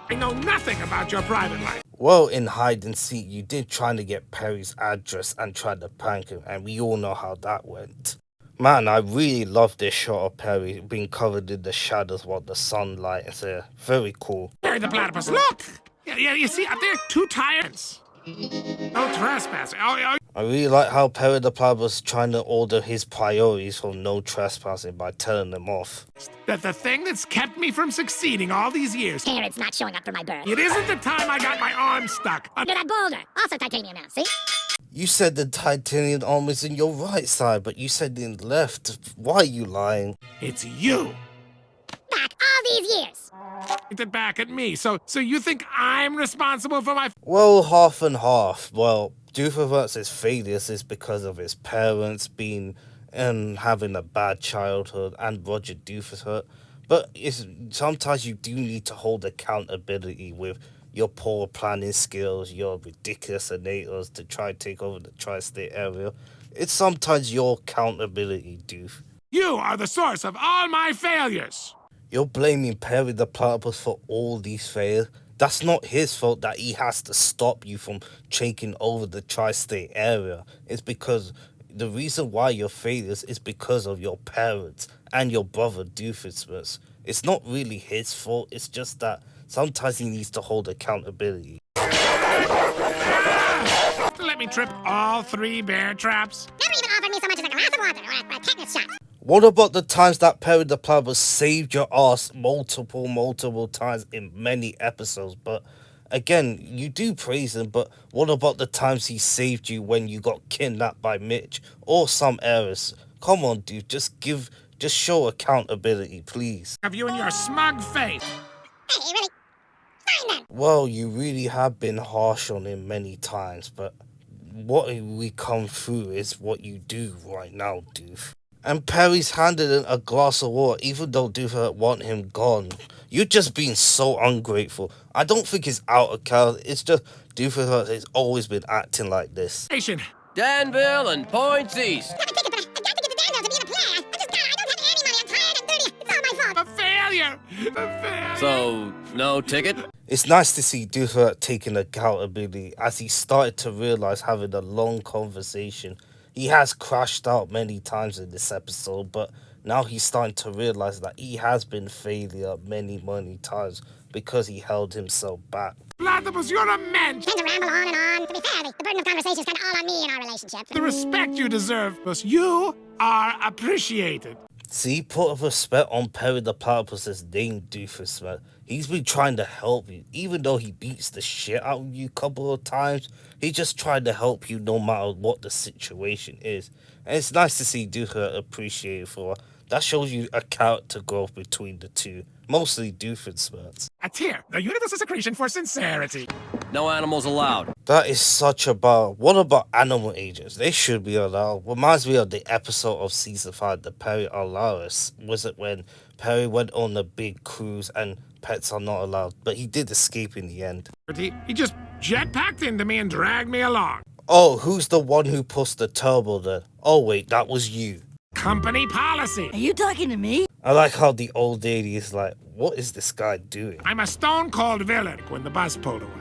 Speaker 2: I know nothing about your private life.
Speaker 1: Well, in hide and seek, you did try to get Perry's address and tried to prank him, and we all know how that went. Man, I really love this shot of Perry being covered in the shadows while the sunlight is there. Very cool.
Speaker 2: Perry the Platypus, look! Yeah, you see, up there, 2 tyrants. No trespassing. Oh.
Speaker 1: I really like how Perry the Platypus is trying to order his priorities for no trespassing by telling them off.
Speaker 2: That the thing that's kept me from succeeding all these years.
Speaker 6: Terrence not showing up for my birth.
Speaker 2: It isn't the time I got my arm stuck.
Speaker 6: Under that boulder. Also titanium now, see?
Speaker 1: You said the titanium arm is in your right side, but you said in the left. Why are you lying?
Speaker 2: It's you.
Speaker 6: Back all these years.
Speaker 2: Pointed back at me. So you think I'm responsible for my...
Speaker 1: Well, half and half. Well, Doofer's failures is because of his parents being and having a bad childhood and Roger Doofus. But sometimes you do need to hold accountability with your poor planning skills, your ridiculous enables to try and take over the tri-state area. It's sometimes your accountability, Doof.
Speaker 2: You are the source of all my failures.
Speaker 1: You're blaming Perry the Platypus for all these failures. That's not his fault that he has to stop you from taking over the tri-state area. It's because the reason why your failures is because of your parents and your brother Doofus. It's not really his fault. It's just that sometimes he needs to hold accountability.
Speaker 2: Let me trip all 3 bear traps.
Speaker 6: Never even offered me so much as a glass of water or a tetanus shot.
Speaker 1: What about the times that Perry the Platypus saved your ass multiple times in many episodes? But again, you do praise him, but what about the times he saved you when you got kidnapped by Mitch or some errors? Come on, dude, just show accountability, please.
Speaker 2: Have you in your smug face?
Speaker 6: Hey, really? Fine then.
Speaker 1: Well, you really have been harsh on him many times, but what we come through is what you do right now, Doof. And Perry's handed in a glass of water, even though Doof want him gone. You're just being so ungrateful. I don't think it's out of character. It's just Doof has always been acting like this.
Speaker 5: Danville and points east.
Speaker 6: I take it, but I got to get to Danville to be in a play. I don't have any money. I'm tired and dirty. It's all my fault.
Speaker 2: A failure.
Speaker 5: So, no ticket?
Speaker 1: It's nice to see Doof taking accountability as he started to realize having a long conversation. He has crashed out many times in this episode, but now he's starting to realize that he has been failure many times because he held himself back.
Speaker 2: Platypus, you're a mensch!
Speaker 6: Tend to ramble on and on. To be fair, the burden of conversation is kind of all on me in our relationship.
Speaker 2: The respect you deserve, because you are appreciated.
Speaker 1: See, put a respect on Perry the Platypus's name, Doofus, man. He's been trying to help you, even though he beats the shit out of you a couple of times. He just tried to help you no matter what the situation is. And it's nice to see Doofus appreciated for that. Shows you a character growth between the two, mostly Doofenshmirtz.
Speaker 2: A tear, the universal secretion for sincerity.
Speaker 5: No animals allowed.
Speaker 1: That is such a bar. What about animal agents? They should be allowed. Reminds me of the episode of season 5, the Perry Alaris. Was it when Perry went on a big cruise and pets are not allowed? But he did escape in the end.
Speaker 2: He just jetpacked into me and dragged me along.
Speaker 1: Oh, who's the one who pushed the turbo then? Oh wait, that was you.
Speaker 2: Company policy.
Speaker 3: Are you talking to me?
Speaker 1: I like how the old lady is like, what is this guy doing?
Speaker 2: I'm a stone-cold villain when the bus pulled away.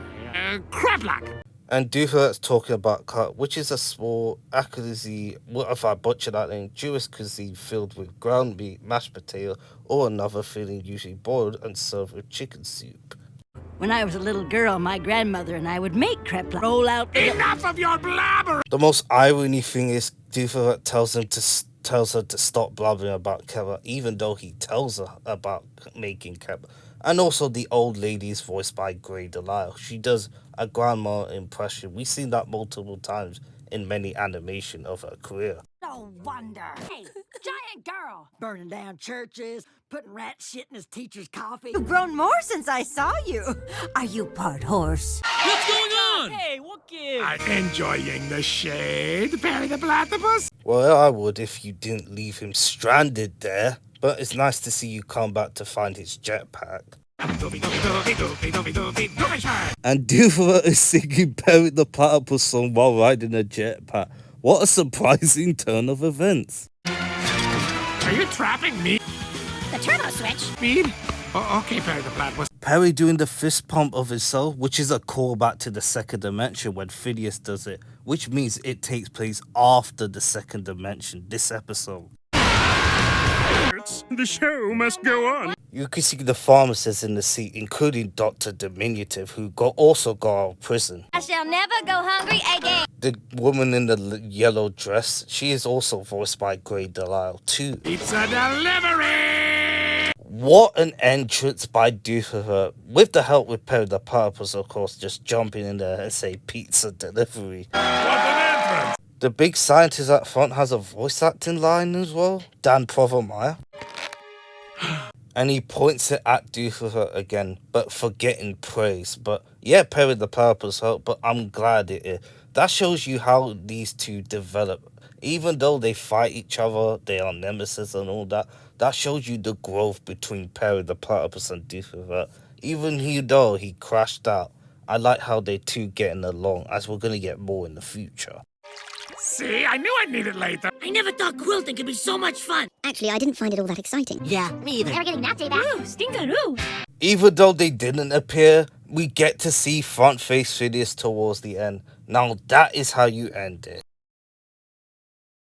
Speaker 2: Craplock.
Speaker 1: And Doofus talking about cut, which is a small accuracy, what if I butcher that name, Jewish cuisine filled with ground meat, mashed potato, or another filling usually boiled and served with chicken soup.
Speaker 3: When I was a little girl, my grandmother and I would make crepe roll out.
Speaker 2: Enough of your blabber!
Speaker 1: The most irony thing is Doofus tells her to stop blabbering about Keva, even though he tells her about making Keva. And also the old lady is voiced by Grey Delisle. She does a grandma impression. We've seen that multiple times in many animation of her career.
Speaker 3: No wonder. Hey, giant girl. Burning down churches, putting rat shit in his teacher's coffee.
Speaker 17: You've grown more since I saw you. Are you part horse?
Speaker 5: What's going on?
Speaker 3: Hey, what gives?
Speaker 2: I'm enjoying the shade, Perry the Platypus.
Speaker 1: Well, I would if you didn't leave him stranded there. But it's nice to see you come back to find his jetpack. And Doofus is singing Perry the Platypus song while riding a jetpack. What a surprising turn of events.
Speaker 2: Are you trapping me?
Speaker 7: The turbo switch.
Speaker 2: Speed? Oh, okay, Perry the Platypus.
Speaker 1: Perry doing the fist pump of himself, which is a callback to the second dimension when Phineas does it, which means it takes place after the second dimension, this episode.
Speaker 13: The show must go on.
Speaker 1: You can see the pharmacists in the seat, including Dr. Diminutive, who also got out of prison.
Speaker 4: I shall never go hungry again.
Speaker 1: The woman in the yellow dress, she is also voiced by Grey Delisle too.
Speaker 2: Pizza delivery!
Speaker 1: What an entrance by Doofus, with the help with Perry the Platypus, of course, just jumping in there and say pizza delivery.
Speaker 2: What an entrance!
Speaker 1: The big scientist at front has a voice acting line as well, Dan Provermeyer. And he points it at Doofus again, but for getting praise. But yeah, Perry the Platypus helped, but I'm glad it is. That shows you how these two develop. Even though they fight each other, they are nemesis and all that, that shows you the growth between Perry the Platypus and Doofus. Even though he crashed out, I like how they two getting along, as we're going to get more in the future.
Speaker 2: See, I knew I'd need it later.
Speaker 3: I never thought quilting could be so much fun.
Speaker 6: Actually, I didn't find it all that exciting.
Speaker 3: Yeah, me either.
Speaker 4: Never getting that day back.
Speaker 7: Ooh, stinkaroo.
Speaker 1: Even though they didn't appear, we get to see front face Phineas towards the end. Now that is how you end it.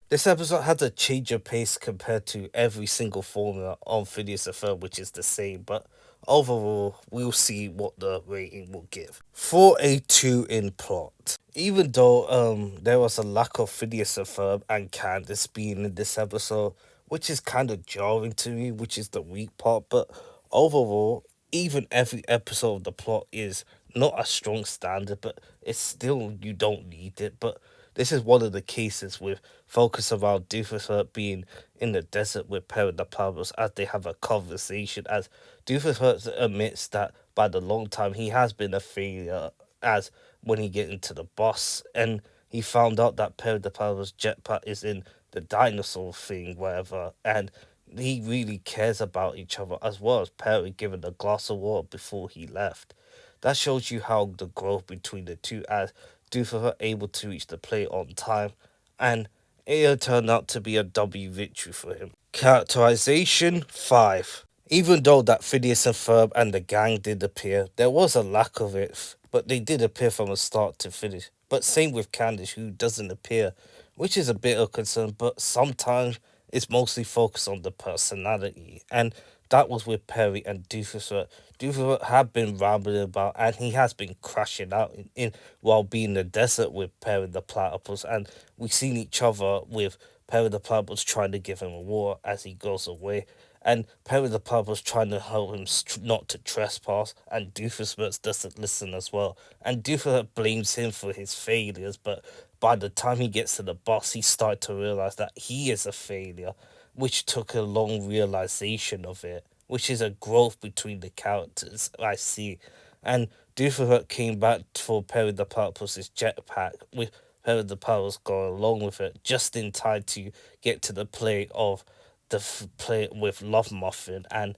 Speaker 1: This episode had a change of pace compared to every single formula on Phineas and Ferb, which is the same, but overall, we'll see what the rating will give. For a 2 in plot. Even though there was a lack of Phineas and Ferb and Candace being in this episode, which is kind of jarring to me, which is the weak part, but overall, even every episode of the plot is not a strong standard, but it's still, you don't need it, but this is one of the cases with focus around Doofus being in the desert with Perry the Platypus as they have a conversation, as Doofus admits that by the long time he has been a failure, as when he get into the bus and he found out that Perry the Platypus jetpack is in the dinosaur thing, whatever, and he really cares about each other, as well as Perry giving a glass of water before he left. That shows you how the growth between the two, as Doofus able to reach the play on time, and it turned out to be a W victory for him. Characterization 5. Even though that Phineas and Ferb and the gang did appear, there was a lack of it, but they did appear from the start to finish. But same with Candace, who doesn't appear, which is a bit of concern, but sometimes it's mostly focused on the personality, and that was with Perry and Doofus. Doofus had been rambling about, and he has been crashing out in while being in the desert with Perry the Platypus, and we've seen each other with Perry the Platypus trying to give him a water as he goes away, and Perry the Platypus trying to help him not to trespass, and Doofenshmirtz doesn't listen as well, and Doofenshmirtz blames him for his failures, but by the time he gets to the bus, he started to realize that he is a failure, which took a long realization of it, which is a growth between the characters I see. And Doofenshmirtz came back for Perry the Platypus's jetpack, with Perry the Platypus going along with it, just in time to get to the play of the play with Love Muffin, and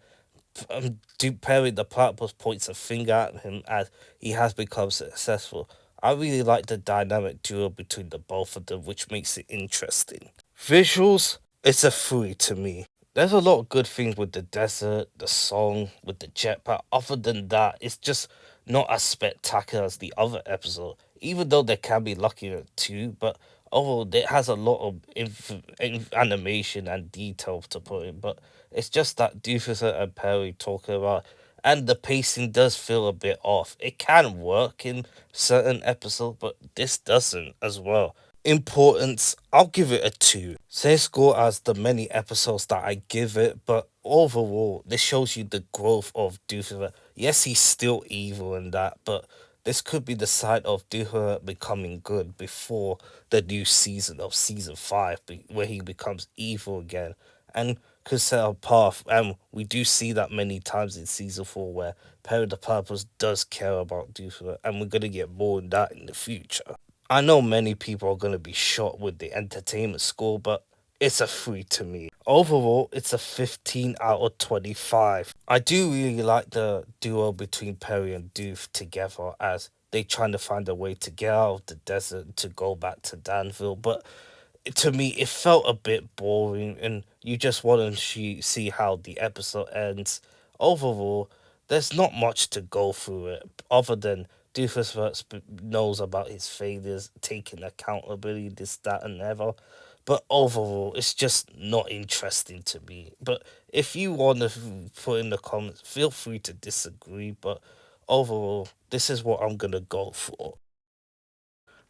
Speaker 1: Perry the Platypus points a finger at him as he has become successful. I really like the dynamic duo between the both of them, which makes it interesting. Visuals, it's a 3 to me. There's a lot of good things with the desert, the song, with the jetpack. Other than that, it's just not as spectacular as the other episode, even though they can be luckier too, but overall it has a lot of animation and detail to put in, but it's just that Doofus and Perry talking about, and the pacing does feel a bit off. It can work in certain episodes, but this doesn't as well. Importance, I'll give it a 2. Same score as the many episodes that I give it, but overall, this shows you the growth of Doofus. Yes, he's still evil in that, but this could be the side of Doofus becoming good before the new season of season 5, where he becomes evil again, and could set a path. And we do see that many times in season 4, where Perry the Platypus does care about Doofus, and we're going to get more in that in the future. I know many people are going to be shocked with the entertainment score, but it's a 3 to me. Overall, it's a 15 out of 25. I do really like the duo between Perry and Doof together, as they trying to find a way to get out of the desert to go back to Danville, but to me it felt a bit boring, and you just want to see how the episode ends. Overall, there's not much to go through it, other than Doofus knows about his failures, taking accountability, this, that, and ever. But overall, it's just not interesting to me. But if you want to put in the comments, feel free to disagree. But overall, this is what I'm going to go for.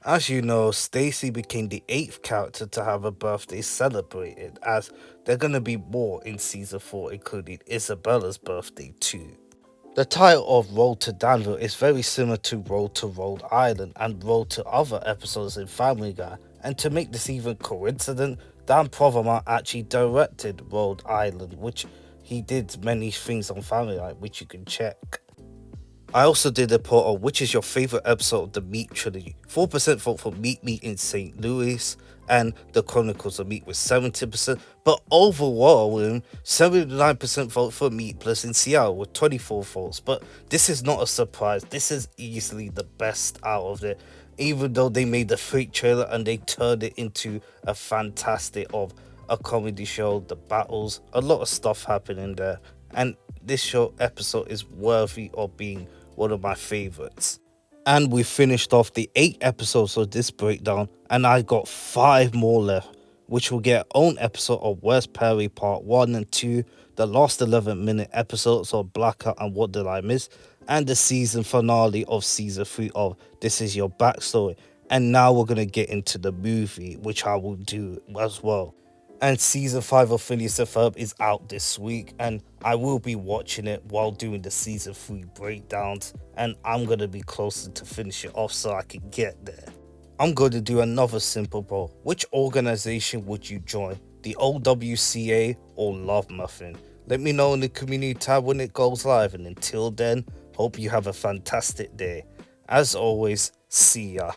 Speaker 1: As you know, Stacy became the 8th character to have a birthday celebrated, as there are going to be more in season 4, including Isabella's birthday too. The title of Road to Danville is very similar to Road to Rhode Island and Road to other episodes in Family Guy, and to make this even coincident, Dan Proverman actually directed Rhode Island, which he did many things on Family Guy, which you can check. I also did a poll on which is your favourite episode of the Meat trilogy. 4% vote for Meet Me in St. Louis, and The Chronicles of Meat with 70%, but overall 79% vote for Meatless in Seattle with 24 votes. But this is not a surprise, this is easily the best out of it, even though they made the fake trailer and they turned it into a fantastic of a comedy show, the battles, a lot of stuff happening there, and this show episode is worthy of being one of my favorites. And we finished off the 8 episodes of this breakdown, and I got 5 more left, which will get own episode of Where's Perry part 1 and 2, the last 11-minute episodes of Blackout and What Did I Miss, and the season finale of season 3 of This Is Your Backstory. And now we're going to get into the movie, which I will do as well. And season 5 of Phineas and Ferb is out this week, and I will be watching it while doing the season 3 breakdowns, and I'm going to be closer to finish it off so I can get there. I'm going to do another simple poll. Which organization would you join? The OWCA or Love Muffin? Let me know in the community tab when it goes live, and until then, hope you have a fantastic day. As always, see ya.